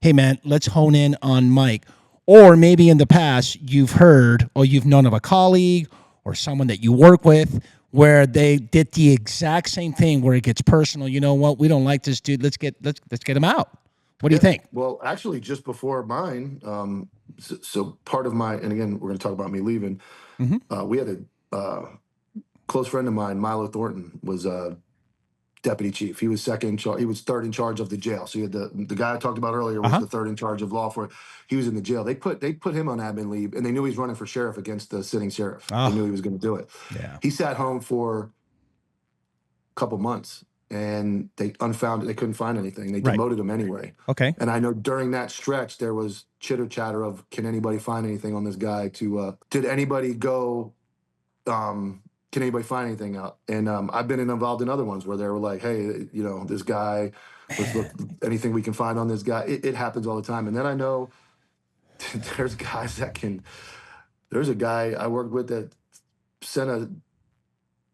[SPEAKER 2] hey man, let's hone in on Mike? Or maybe in the past you've heard or you've known of a colleague or someone that you work with where they did the exact same thing where it gets personal. You know what? We don't like this dude. Let's get him out. What do you think?
[SPEAKER 1] Well, actually, just before mine, so part of my, and again, we're going to talk about me leaving. We had a close friend of mine, Milo Thornton, was deputy chief. He was he was third in charge of the jail. So you had the guy I talked about earlier was the third in charge of law for it. He was in the jail. They put him on admin leave, and they knew he was running for sheriff against the sitting sheriff. They knew he was going to do it.
[SPEAKER 2] Yeah.
[SPEAKER 1] He sat home for a couple months, and they couldn't find anything. They demoted him anyway.
[SPEAKER 2] Okay.
[SPEAKER 1] And I know during that stretch there was chitter chatter of, can anybody find anything on this guy? Did anybody go? Can anybody find anything out? And I've been involved in other ones where they were like, "Hey, you know, this guy, let's look, anything we can find on this guy." It happens all the time. And then I know there's guys that can. There's a guy I worked with that sent a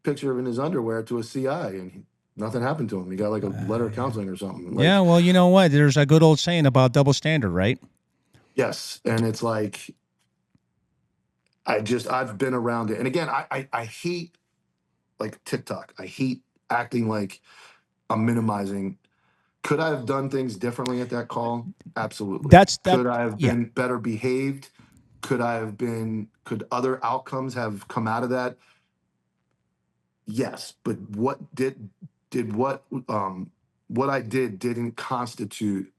[SPEAKER 1] picture of in his underwear to a CI, and nothing happened to him. He got like a letter of counseling or something. Like,
[SPEAKER 2] yeah, well, you know what? There's a good old saying about double standard, right?
[SPEAKER 1] Yes, and it's like, I've been around it. And again, I hate like TikTok. I hate acting like I'm minimizing. Could I have done things differently at that call? Absolutely. Could I have been better behaved? Could other outcomes have come out of that? Yes. But what I did didn't constitute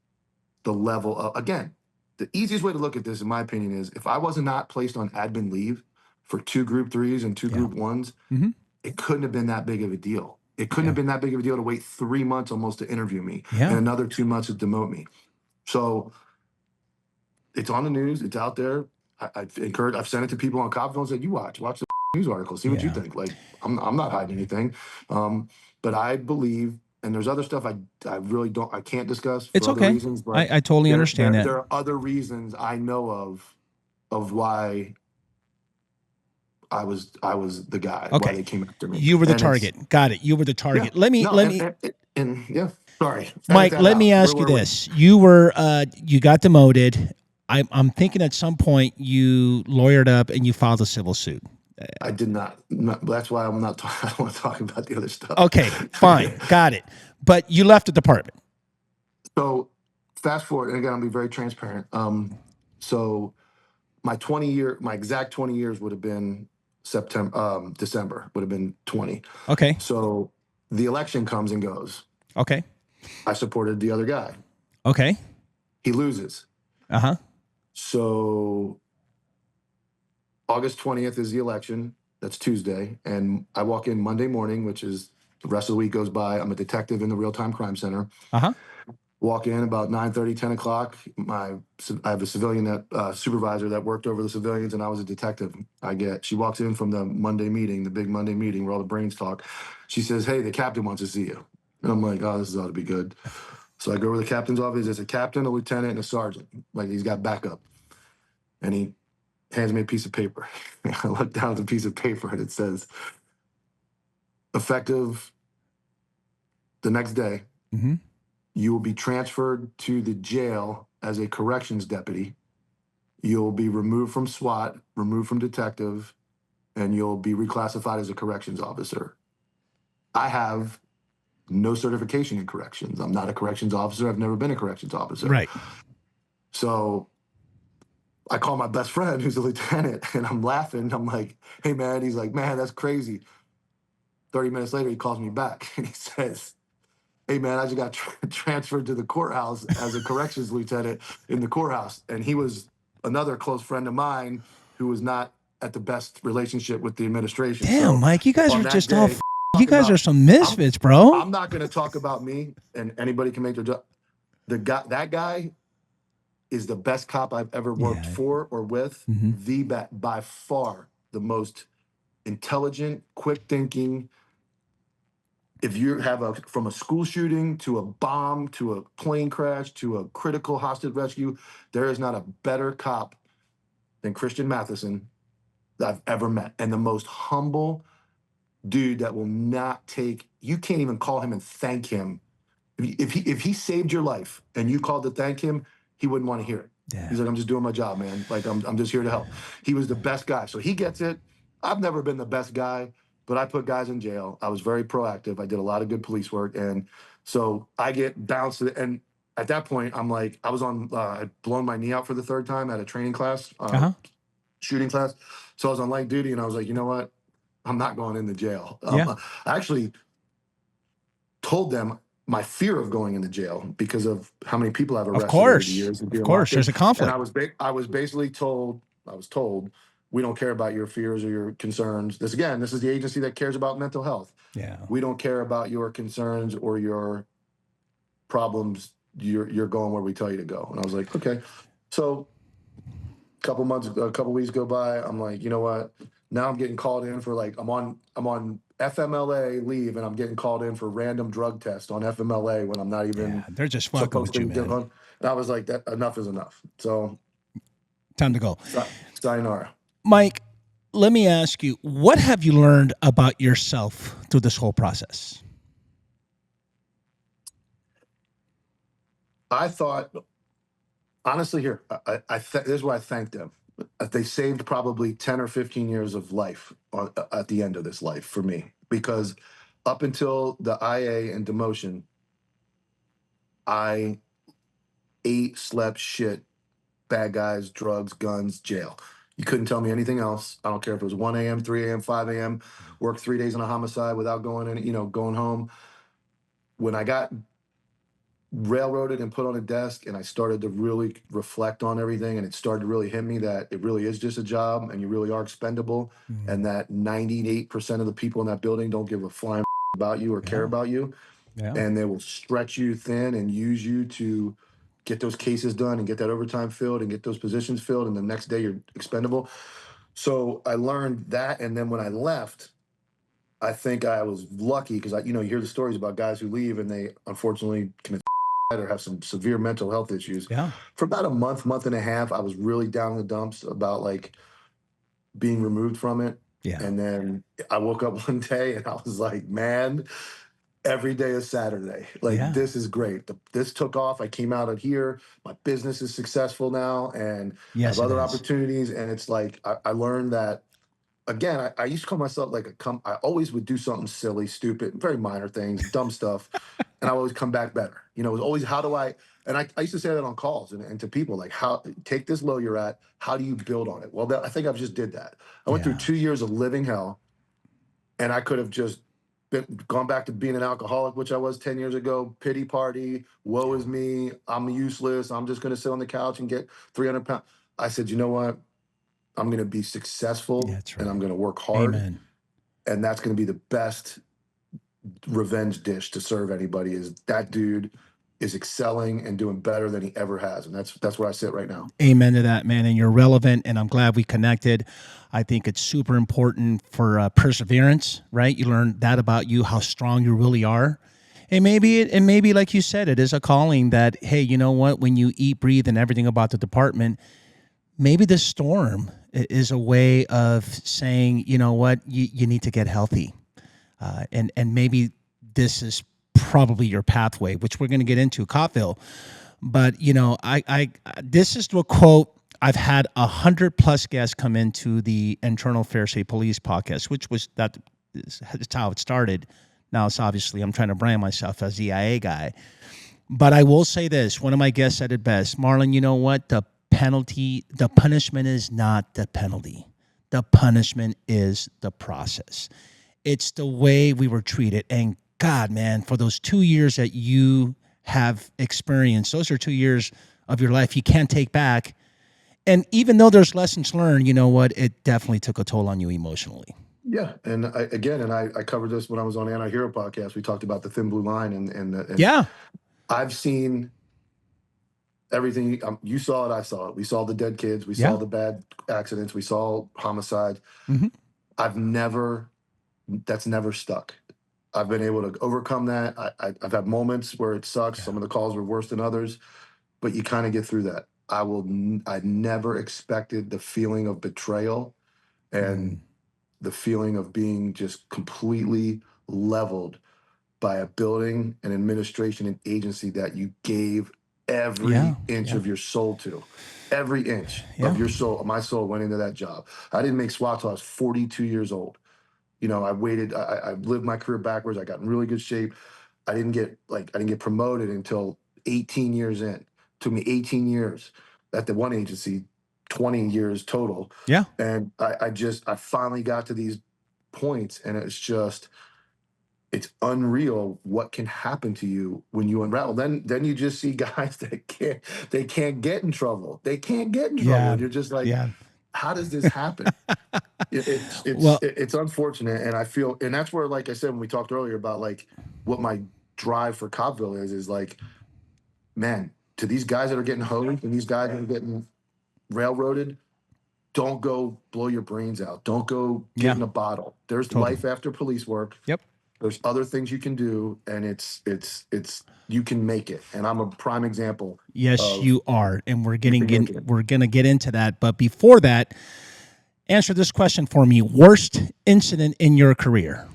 [SPEAKER 1] the level of, again, the easiest way to look at this, in my opinion, is if I was not placed on admin leave for 2 group 3s and 2 group 1s, it couldn't have been that big of a deal. It couldn't have been that big of a deal to wait 3 months almost to interview me and another 2 months to demote me. So it's on the news. It's out there. I've sent it to people on COPVILLE and said, "You watch the news article. See what you think." Like, I'm not hiding anything. But I believe, and there's other stuff I really don't, I can't discuss for other reasons. But
[SPEAKER 2] I totally understand that.
[SPEAKER 1] There are other reasons I know of why I was the guy. Why they came after me.
[SPEAKER 2] You were the target. Got it. You were the target. Let me.
[SPEAKER 1] Sorry,
[SPEAKER 2] Mike. Let me ask you this: you were you got demoted. I'm thinking at some point you lawyered up and you filed a civil suit.
[SPEAKER 1] I did not. That's why I'm not. I don't want to talk about the other stuff.
[SPEAKER 2] Okay, fine, got it. But you left the department.
[SPEAKER 1] So fast forward, and again, I'll be very transparent. So my exact 20 years would have been December would have been 20.
[SPEAKER 2] Okay.
[SPEAKER 1] So the election comes and goes.
[SPEAKER 2] Okay.
[SPEAKER 1] I supported the other guy.
[SPEAKER 2] Okay.
[SPEAKER 1] He loses. So August 20th is the election. That's Tuesday. And I walk in Monday morning, which is the rest of the week goes by. I'm a detective in the real-time crime center. Walk in about 9:30, 10 o'clock. I have a civilian supervisor that worked over the civilians, and I was a detective. She walks in from the Monday meeting, the big Monday meeting where all the brains talk. She says, "Hey, the captain wants to see you." And I'm like, "Oh, this ought to be good." So I go over to the captain's office. There's a captain, a lieutenant, and a sergeant. Like, he's got backup. And he hands me a piece of paper. I look down at the piece of paper, and it says, effective the next day, you will be transferred to the jail as a corrections deputy. You'll be removed from SWAT, removed from detective, and you'll be reclassified as a corrections officer. I have no certification in corrections. I'm not a corrections officer. I've never been a corrections officer.
[SPEAKER 2] Right.
[SPEAKER 1] So I call my best friend, who's a lieutenant, and I'm laughing. I'm like, hey, man. He's like, man, that's crazy. 30 minutes later, he calls me back, and he says, hey, man, I just got transferred to the courthouse as a corrections lieutenant in the courthouse. And he was another close friend of mine who was not at the best relationship with the administration.
[SPEAKER 2] Damn,
[SPEAKER 1] so
[SPEAKER 2] Mike, you guys are just all... You guys
[SPEAKER 1] about,
[SPEAKER 2] are some misfits, bro.
[SPEAKER 1] I'm not going to talk about me, and anybody can make their job. That guy is the best cop I've ever worked for or with. By far the most intelligent, quick thinking. If you have from a school shooting to a bomb to a plane crash to a critical hostage rescue, there is not a better cop than Christian Matheson that I've ever met, and the most humble dude that will not take, you can't even call him and thank him. If he saved your life and you called to thank him, he wouldn't want to hear it. Yeah. He's like, I'm just doing my job, man. Like, I'm just here to help. He was the best guy. So he gets it. I've never been the best guy, but I put guys in jail. I was very proactive. I did a lot of good police work. And so I get bounced. And at that point, I'm like, I was on, I'd blown my knee out for the third time at a training class, shooting class. So I was on light duty, and I was like, you know what? I'm not going into jail. I actually told them my fear of going into jail because of how many people I've arrested over the years.
[SPEAKER 2] Of course, there's a conflict.
[SPEAKER 1] And I was basically told, we don't care about your fears or your concerns. This is the agency that cares about mental health. Yeah. We don't care about your concerns or your problems. You're going where we tell you to go. And I was like, okay. So a couple weeks go by. I'm like, you know what? Now I'm getting called in for, like, I'm on FMLA leave, and I'm getting called in for random drug tests on FMLA when I'm not even. Yeah,
[SPEAKER 2] they're just fucking with you, man.
[SPEAKER 1] And I was like, that enough is enough. So
[SPEAKER 2] time to go.
[SPEAKER 1] Sayonara.
[SPEAKER 2] Mike, let me ask you, what have you learned about yourself through this whole process?
[SPEAKER 1] I thought, honestly, this is why I thank them. They saved probably 10 or 15 years of life at the end of this life for me, because up until the IA and demotion, I ate, slept, shit, bad guys, drugs, guns, jail. You couldn't tell me anything else. I don't care if it was 1 a.m., 3 a.m., 5 a.m., worked 3 days on a homicide without going home. When I got railroaded and put on a desk, and I started to really reflect on everything, and it started to really hit me that it really is just a job, and you really are expendable, and that 98% of the people in that building don't give a flying about you or care about you, and they will stretch you thin and use you to get those cases done and get that overtime filled and get those positions filled, and the next day you're expendable. So I learned that, and then when I left, I think I was lucky because you hear the stories about guys who leave and they unfortunately commit or have some severe mental health issues. Yeah. For about a month and a half, I was really down in the dumps about, like, being removed from it. Yeah. And then I woke up one day and I was like, man, every day is Saturday. Like, this is great. This took off. I came out of here. My business is successful now, and I have other opportunities. And it's like, I learned that, again, I used to call myself like I always would do something silly, stupid, very minor things, dumb stuff. And I always come back better. It was always, how do I, and I used to say that on calls and to people, like, how, take this low you're at, how do you build on it? Well, I think I've just did that. I went through 2 years of living hell, and I could have just gone back to being an alcoholic, which I was 10 years ago, pity party, woe is me, I'm useless, I'm just going to sit on the couch and get 300 pounds. I said, you know what? I'm going to be successful, and I'm going to work hard. Amen. And that's going to be the best revenge dish to serve anybody, is that dude is excelling and doing better than he ever has. And that's where I sit right now.
[SPEAKER 2] Amen to that, man. And you're relevant, and I'm glad we connected. I think it's super important for perseverance, right? You learn that about you, how strong you really are. And maybe like you said, it is a calling that, hey, you know what? When you eat, breathe, and everything about the department, maybe the storm is a way of saying, you know what, you need to get healthy, and maybe this is probably your pathway, which we're going to get into COPVILLE. But you know, I this is a quote. I've had 100+ guests come into the Internal Fair State Police podcast, which was that's how it started. Now it's obviously I'm trying to brand myself as the IA guy. But I will say this: one of my guests said it best. Marlon, you know what? The punishment is not the penalty. The punishment is the process. It's the way we were treated. And God, man, for those 2 years that you have experienced, those are 2 years of your life you can't take back. And even though there's lessons learned, you know what? It definitely took a toll on you emotionally.
[SPEAKER 1] Yeah, and I covered this when I was on the Anti-Hero podcast. We talked about the thin blue line, and
[SPEAKER 2] Yeah.
[SPEAKER 1] I've seen everything. You saw it, I saw it. We saw the dead kids, we
[SPEAKER 2] Yeah.
[SPEAKER 1] saw the bad accidents, we saw homicide.
[SPEAKER 2] Mm-hmm.
[SPEAKER 1] I've never, that's never stuck. I've been able to overcome that. I've had moments where it sucks.
[SPEAKER 2] Yeah.
[SPEAKER 1] Some of the calls were worse than others, but you kind of get through that. I never expected the feeling of betrayal
[SPEAKER 2] Mm.
[SPEAKER 1] and the feeling of being just completely leveled by a building, an administration, an agency that you gave
[SPEAKER 2] Yeah.
[SPEAKER 1] every inch
[SPEAKER 2] Yeah.
[SPEAKER 1] of your soul to. Every inch
[SPEAKER 2] Yeah.
[SPEAKER 1] of your soul, my soul went into that job. I didn't make SWAT till I was 42 years old. You know, I lived my career backwards. I got in really good shape. I didn't get promoted until 18 years in. It took me 18 years at the one agency, 20 years total.
[SPEAKER 2] Yeah.
[SPEAKER 1] And I finally got to these points, and it's unreal what can happen to you when you unravel. Then you just see guys that can't get in trouble. They can't get in trouble.
[SPEAKER 2] Yeah.
[SPEAKER 1] And you're just like,
[SPEAKER 2] Yeah.
[SPEAKER 1] how does this happen?
[SPEAKER 2] Well,
[SPEAKER 1] It's unfortunate, and I feel, and that's where, like I said when we talked earlier about like what my drive for COPVILLE is like, man, to these guys that are getting hosed and these guys that are getting railroaded, don't go blow your brains out. Don't go
[SPEAKER 2] yeah.
[SPEAKER 1] get in a bottle. There's
[SPEAKER 2] Totally.
[SPEAKER 1] life after police work.
[SPEAKER 2] Yep.
[SPEAKER 1] There's other things you can do, and it's you can make it. And I'm a prime example
[SPEAKER 2] Yes,
[SPEAKER 1] of
[SPEAKER 2] you are, and
[SPEAKER 1] you can make it.
[SPEAKER 2] we're gonna get into that. But before that, answer this question for me: worst incident in your career?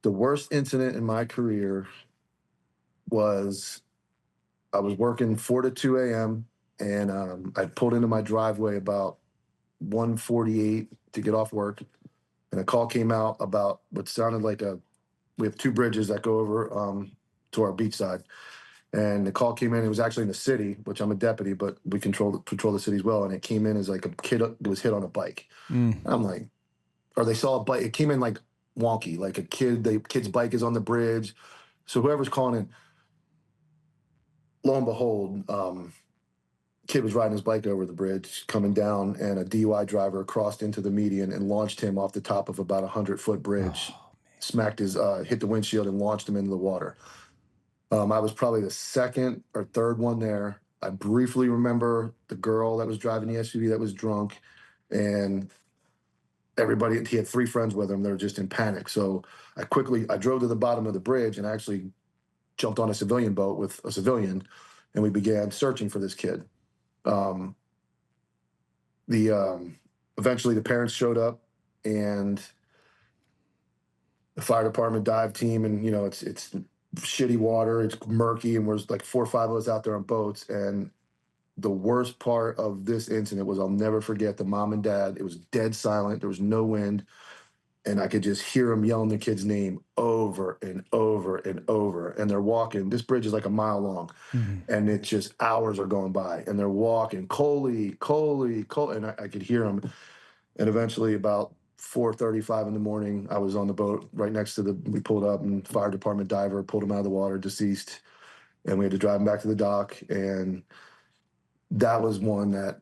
[SPEAKER 1] The worst incident in my career was I was working 4 to 2 a.m. and I pulled into my driveway about 1:48 to get off work, and a call came out about what sounded like we have two bridges that go over to our beach side. And the call came in. It was actually in the city, which I'm a deputy, but we patrol the city as well. And it came in as like a kid was hit on a bike.
[SPEAKER 2] Mm.
[SPEAKER 1] I'm like, or they saw a bike. It came in like wonky, like a kid. The kid's bike is on the bridge. So whoever's calling in, lo and behold, kid was riding his bike over the bridge, coming down, and a DUI driver crossed into the median and launched him off the top of about 100-foot bridge,
[SPEAKER 2] Oh,
[SPEAKER 1] hit the windshield and launched him into the water. I was probably the second or third one there. I briefly remember the girl that was driving the SUV that was drunk, and everybody. He had three friends with him. They were just in panic. So I drove to the bottom of the bridge and actually jumped on a civilian boat with a civilian, and we began searching for this kid. Um, the Eventually the parents showed up, and the fire department dive team, and you know it's shitty water, it's murky, and there's like 4 or 5 of us out there on boats. And the worst part of this incident was I'll never forget the mom and dad. It was dead silent. There was no wind. And I could just hear them yelling the kid's name over and over and over. And they're walking. This bridge is like a mile long.
[SPEAKER 2] mhm.
[SPEAKER 1] And it's just hours are going by. And they're walking, Coley, Coley, Coley. And I could hear them. And eventually, about 4:35 in the morning, I was on the boat right next to we pulled up, and fire department diver pulled him out of the water, deceased. And we had to drive him back to the dock. And that was one that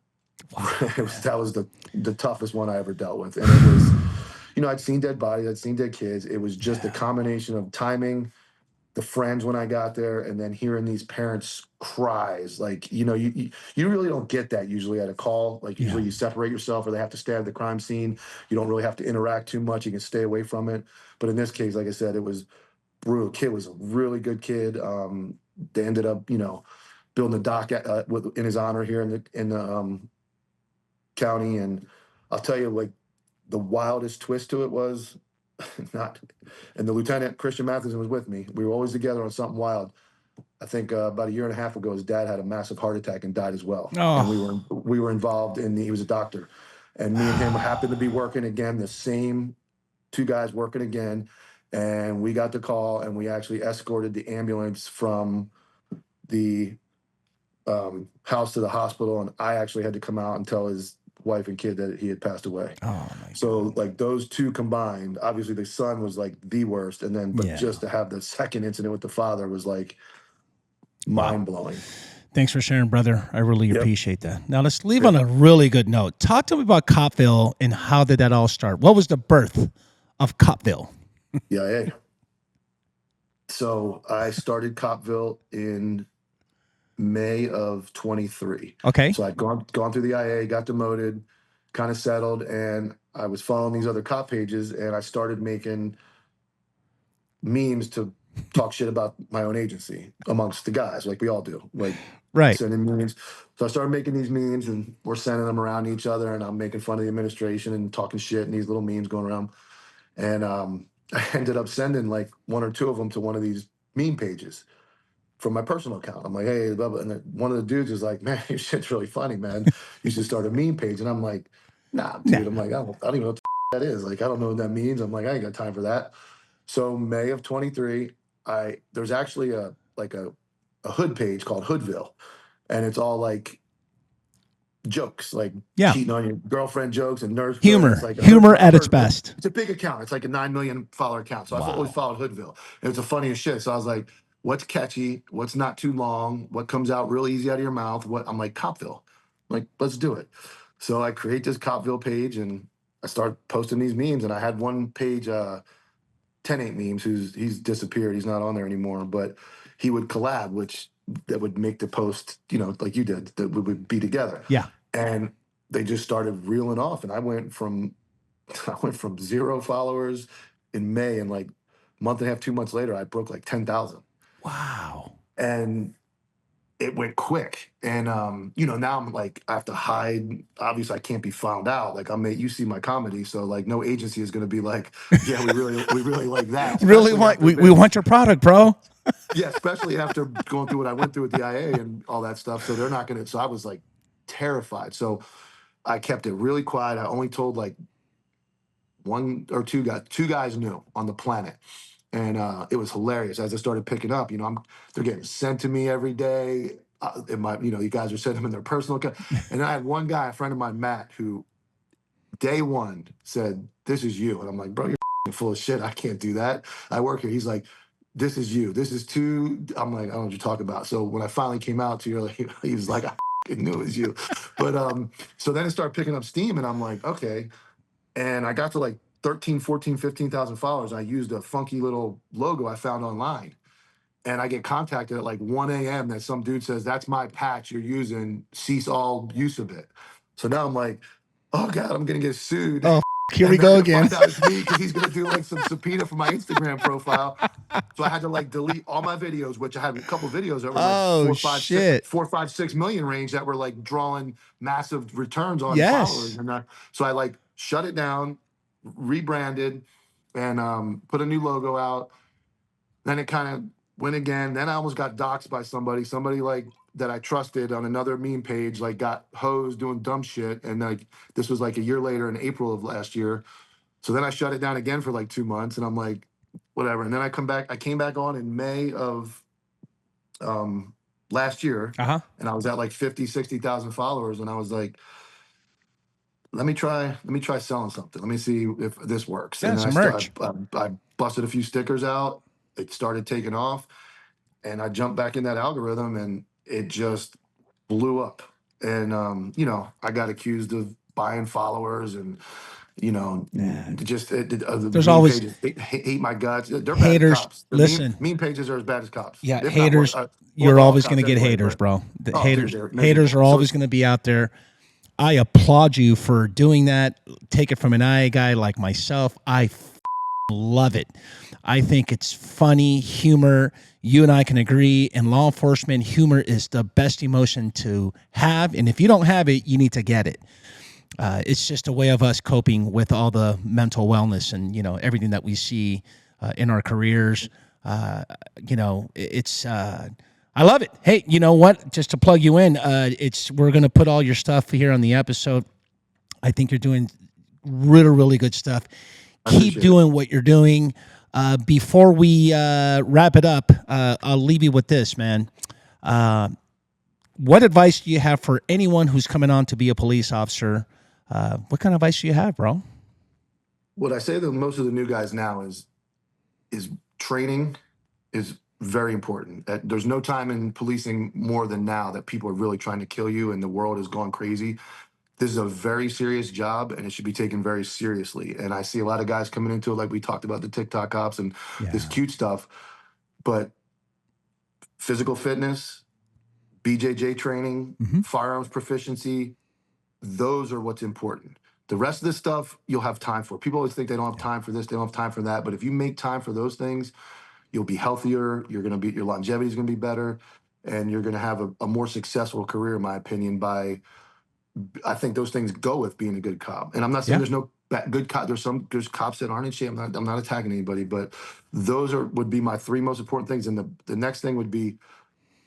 [SPEAKER 2] Wow.
[SPEAKER 1] that was the toughest one I ever dealt with. And it was, you know, I'd seen dead bodies, I'd seen dead kids. It was just a combination of timing, the friends when I got there, and then hearing these parents' cries. Like, you know, you really don't get that usually at a call. Like,
[SPEAKER 2] Yeah.
[SPEAKER 1] usually you separate yourself, or they have to stay at the crime scene. You don't really have to interact too much. You can stay away from it. But in this case, like I said, it was brutal. Kid was a really good kid. They ended up, you know, building a dock in his honor here in the county. And I'll tell you, like, the wildest twist to it was not, and the Lieutenant Christian Matheson was with me. We were always together on something wild. I think about a year and a half ago, his dad had a massive heart attack and died as well. And
[SPEAKER 2] Oh,
[SPEAKER 1] we were involved in he was a doctor, and me and him happened to be working again, the same two guys working again. And we got the call, and we actually escorted the ambulance from the house to the hospital. And I actually had to come out and tell his wife and kid that he had passed away.
[SPEAKER 2] oh my
[SPEAKER 1] So
[SPEAKER 2] God.
[SPEAKER 1] like those two combined, obviously the son was like the worst. And then, but
[SPEAKER 2] Yeah.
[SPEAKER 1] just to have the second incident with the father was like
[SPEAKER 2] Wow.
[SPEAKER 1] mind blowing.
[SPEAKER 2] Thanks for sharing, brother. I really
[SPEAKER 1] Yep.
[SPEAKER 2] appreciate that. Now let's leave on a really good note. Talk to me about COPVILLE and how did that all start? What was the birth of COPVILLE?
[SPEAKER 1] Yeah. So I started COPVILLE in May of 23.
[SPEAKER 2] Okay.
[SPEAKER 1] So I'd gone through the IA, got demoted, kind of settled, and I was following these other cop pages, and I started making memes to talk shit about my own agency amongst the guys, like we all do, like
[SPEAKER 2] Right.
[SPEAKER 1] sending memes. So I started making these memes, and we're sending them around each other, and I'm making fun of the administration and talking shit, and these little memes going around. And I ended up sending like one or two of them to one of these meme pages from my personal account. I'm like, hey, blah, blah. And then one of the dudes is like, man, your shit's really funny, man. You should start a meme page. And I'm like, nah, dude.
[SPEAKER 2] No.
[SPEAKER 1] I'm like, I don't even know what the that is. Like, I don't know what that means. I'm like, I ain't got time for that. So May of 23, there's actually a hood page called Hoodville. And it's all like jokes, like cheating on your girlfriend jokes and nurse
[SPEAKER 2] Humor.
[SPEAKER 1] it's like
[SPEAKER 2] Humor at its best.
[SPEAKER 1] It's a big account. It's like a 9 million follower account. So I've always followed Hoodville. And it's the funniest shit. So I was like, what's catchy? What's not too long? What comes out real easy out of your mouth? I'm like, COPVILLE. I'm like, let's do it. So I create this COPVILLE page and I start posting these memes. And I had one page, 10-8 memes, he's disappeared. He's not on there anymore. But he would collab, which that would make the post, you know, like you did, that we would be together.
[SPEAKER 2] Yeah.
[SPEAKER 1] And they just started reeling off. And I went from 0 followers in May, and like a month and a half, 2 months later, I broke like 10,000.
[SPEAKER 2] Wow.
[SPEAKER 1] And it went quick. And you know, now I'm like, I have to hide. Obviously, I can't be found out. Like you see my comedy, so like no agency is gonna be like, yeah, we really like that.
[SPEAKER 2] Really want we want your product, bro.
[SPEAKER 1] Yeah, especially after going through what I went through with the IA and all that stuff. So they're not gonna. So I was like terrified. So I kept it really quiet. I only told like one or two guys. Two guys knew on the planet, and it was hilarious. As I started picking up, you know, they're getting sent to me every day. You guys are sending them in their personal account. And I had one guy, a friend of mine, Matt, who day one said, "This is you," and I'm like, "Bro, you're full of shit. I can't do that. I work here." He's like, "This is you. This is too." I'm like, "I don't know what you're talking about." So when I finally came out to you, like, he was like, "I knew it was you." But so then it started picking up steam, and I'm like, okay. And I got to like 13, 14, 15,000 followers. I used a funky little logo I found online. And I get contacted at like 1 a.m. that some dude says, "That's my patch you're using. Cease all use of it." So now I'm like, oh God, I'm going to get sued.
[SPEAKER 2] Oh, here we
[SPEAKER 1] And they're
[SPEAKER 2] go
[SPEAKER 1] gonna
[SPEAKER 2] again.
[SPEAKER 1] find out it's me because he's going to do like some subpoena for my Instagram profile. So I had to like delete all my videos, which I had a couple videos that were like 4, 5, 6 million range that were like drawing massive returns on followers. And so I like shut it down, rebranded, and put a new logo out. Then it kind of went again. Then I almost got doxxed by somebody like that I trusted on another meme page, like got hosed doing dumb shit. And like this was like a year later in April of last year. So then I shut it down again for like 2 months, and I'm like, whatever. And then I came back on in May of last year, and I was at like 50, 60,000 followers, and I was like, let me try selling something. Let me see if this works.
[SPEAKER 2] Yeah,
[SPEAKER 1] And
[SPEAKER 2] some
[SPEAKER 1] then
[SPEAKER 2] merch.
[SPEAKER 1] I busted a few stickers out. It started taking off, and I jumped back in that algorithm, and it just blew up. And you know, I got accused of buying followers, and you know, just the
[SPEAKER 2] There's
[SPEAKER 1] meme
[SPEAKER 2] always
[SPEAKER 1] pages hate my guts. They're bad as
[SPEAKER 2] haters.
[SPEAKER 1] cops. The
[SPEAKER 2] Listen,
[SPEAKER 1] meme pages are as bad as cops.
[SPEAKER 2] yeah,
[SPEAKER 1] If not
[SPEAKER 2] haters.
[SPEAKER 1] worse. Well,
[SPEAKER 2] You're
[SPEAKER 1] they're all
[SPEAKER 2] always going to
[SPEAKER 1] cops
[SPEAKER 2] get
[SPEAKER 1] anyway,
[SPEAKER 2] haters,
[SPEAKER 1] but
[SPEAKER 2] bro. The
[SPEAKER 1] oh, dude,
[SPEAKER 2] haters,
[SPEAKER 1] they're
[SPEAKER 2] haters
[SPEAKER 1] miserable.
[SPEAKER 2] are
[SPEAKER 1] So
[SPEAKER 2] always going to be out there. I applaud you for doing that. Take it from an IA guy like myself. I love it. I think it's funny humor. You and I can agree. In law enforcement, humor is the best emotion to have. And if you don't have it, you need to get it. It's just a way of us coping with all the mental wellness and, everything that we see in our careers. It's I love it. Hey, you know what? Just to plug you in, we're going to put all your stuff here on the episode. I think you're doing really, really good stuff. Keep doing what you're doing. Before we wrap it up, I'll leave you with this, man. What advice do you have for anyone who's coming on to be a police officer? What kind of advice do you have, bro?
[SPEAKER 1] What I say to most of the new guys now is training is very important. There's no time in policing more than now that people are really trying to kill you and the world has gone crazy. This is a very serious job and it should be taken very seriously. And I see a lot of guys coming into it, like we talked about the TikTok cops and this cute stuff, but physical fitness, BJJ training, firearms proficiency, those are what's important. The rest of this stuff, you'll have time for. People always think they don't have time for this, they don't have time for that. But if you make time for those things, you'll be healthier, your longevity is going to be better, and you're going to have a more successful career, in my opinion, I think those things go with being a good cop. And I'm not saying there's no good cop. There's cops that aren't in shape. I'm not attacking anybody, but those would be my three most important things. And the next thing would be,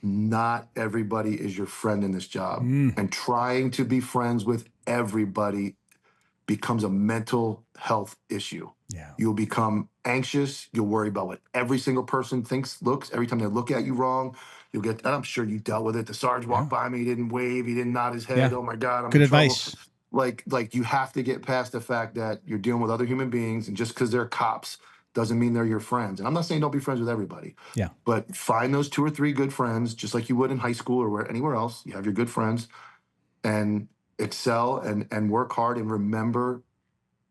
[SPEAKER 1] not everybody is your friend in this job. And trying to be friends with everybody becomes a mental health issue. Yeah. You'll become anxious. You'll worry about what every single person looks. Every time they look at you wrong, you'll get, and I'm sure you dealt with it. The sergeant walked by me, he didn't wave, he didn't nod his head. Oh my God, I'm
[SPEAKER 2] good
[SPEAKER 1] in
[SPEAKER 2] advice.
[SPEAKER 1] Trouble. Like you have to get past the fact that you're dealing with other human beings, and just because they're cops doesn't mean they're your friends. And I'm not saying don't be friends with everybody. Yeah. But find those 2 or 3 good friends, just like you would in high school or anywhere else. You have your good friends, and excel and work hard, and remember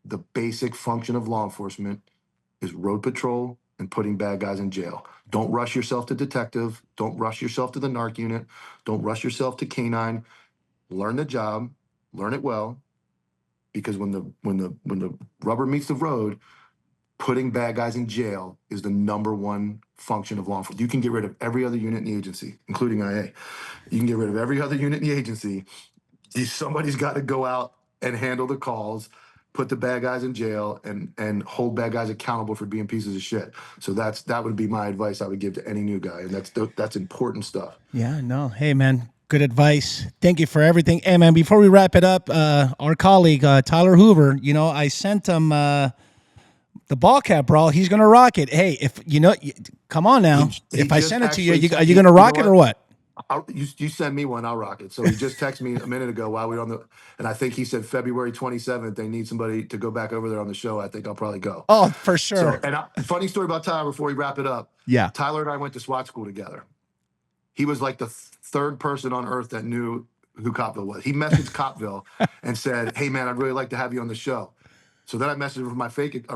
[SPEAKER 1] the basic function of law enforcement is road patrol and putting bad guys in jail. Don't rush yourself to detective. Don't rush yourself to the narc unit. Don't rush yourself to canine. Learn the job, learn it well, because when the rubber meets the road, putting bad guys in jail is the #1 function of law enforcement. You can get rid of every other unit in the agency, including IA. You can get rid of every other unit in the agency. Somebody's got to go out and handle the calls, put the bad guys in jail, and hold bad guys accountable for being pieces of shit. So that would be my advice I would give to any new guy, and that's important stuff. Yeah, no. Hey, man, good advice. Thank you for everything. Hey, man, before we wrap it up, our colleague, Tyler Hoover, I sent him the ball cap, bro. He's going to rock it. Hey, come on now. If I send it to you, are you going to rock it or what? You send me one, I'll rock it. So he just texted me a minute ago while we were on and I think he said February 27th, they need somebody to go back over there on the show. I think I'll probably go. Oh, for sure. Funny story about Tyler before we wrap it up. Yeah. Tyler and I went to SWAT school together. He was like the 3rd person on earth that knew who COPVILLE was. He messaged COPVILLE and said, hey man, I'd really like to have you on the show. So then I messaged him from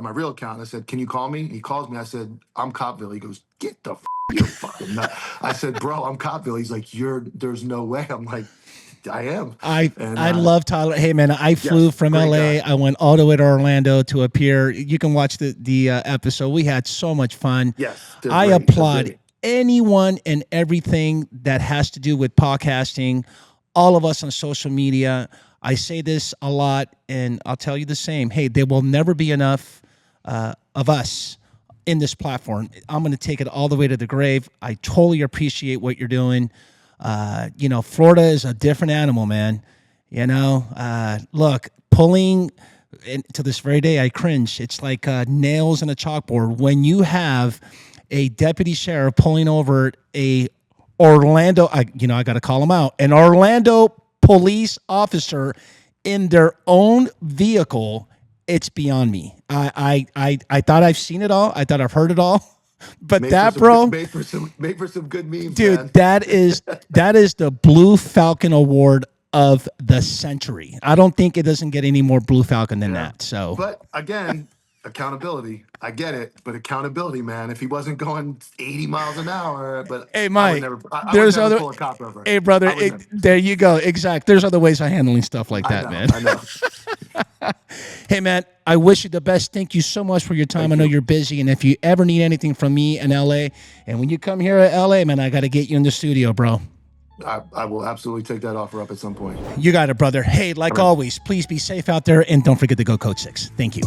[SPEAKER 1] my real account and I said, can you call me? He calls me. I said, I'm COPVILLE. He goes, get the you're fucking nuts. I said, bro, I'm COPVILLE. He's like, there's no way. I'm like, I am. I love Tyler. Hey man, I flew from LA. I went all the way to Orlando to appear. You can watch the episode. We had so much fun. Yes. I applaud anyone and everything that has to do with podcasting, all of us on social media. I say this a lot, and I'll tell you the same. Hey, there will never be enough of us in this platform. I'm going to take it all the way to the grave. I totally appreciate what you're doing. Florida is a different animal, man. Look, pulling to this very day, I cringe. It's like nails in a chalkboard. When you have a deputy sheriff pulling over a Orlando, I got to call him out, an Orlando police officer in their own vehicle, it's beyond me. I thought I've seen it all. I thought I've heard it all. But made for some good memes, dude. Man. that is the Blue Falcon Award of the century. I don't think it doesn't get any more Blue Falcon than that. So, but again, accountability. I get it, but accountability, man. If he wasn't going 80 miles an hour, but hey, Mike, I would never pull a cop over. Hey, brother, there you go. Exactly. There's other ways of handling stuff like that, man. I know.
[SPEAKER 2] Hey, man, I wish you the best. Thank you so much for your time. I know you're busy, and if you ever need anything from me in LA, and when you come here at LA, man, I got to get you in the studio, bro.
[SPEAKER 1] I will absolutely take that offer up at some point.
[SPEAKER 2] You got it, brother. Hey, like always, please be safe out there, and don't forget to go Code 6. Thank you.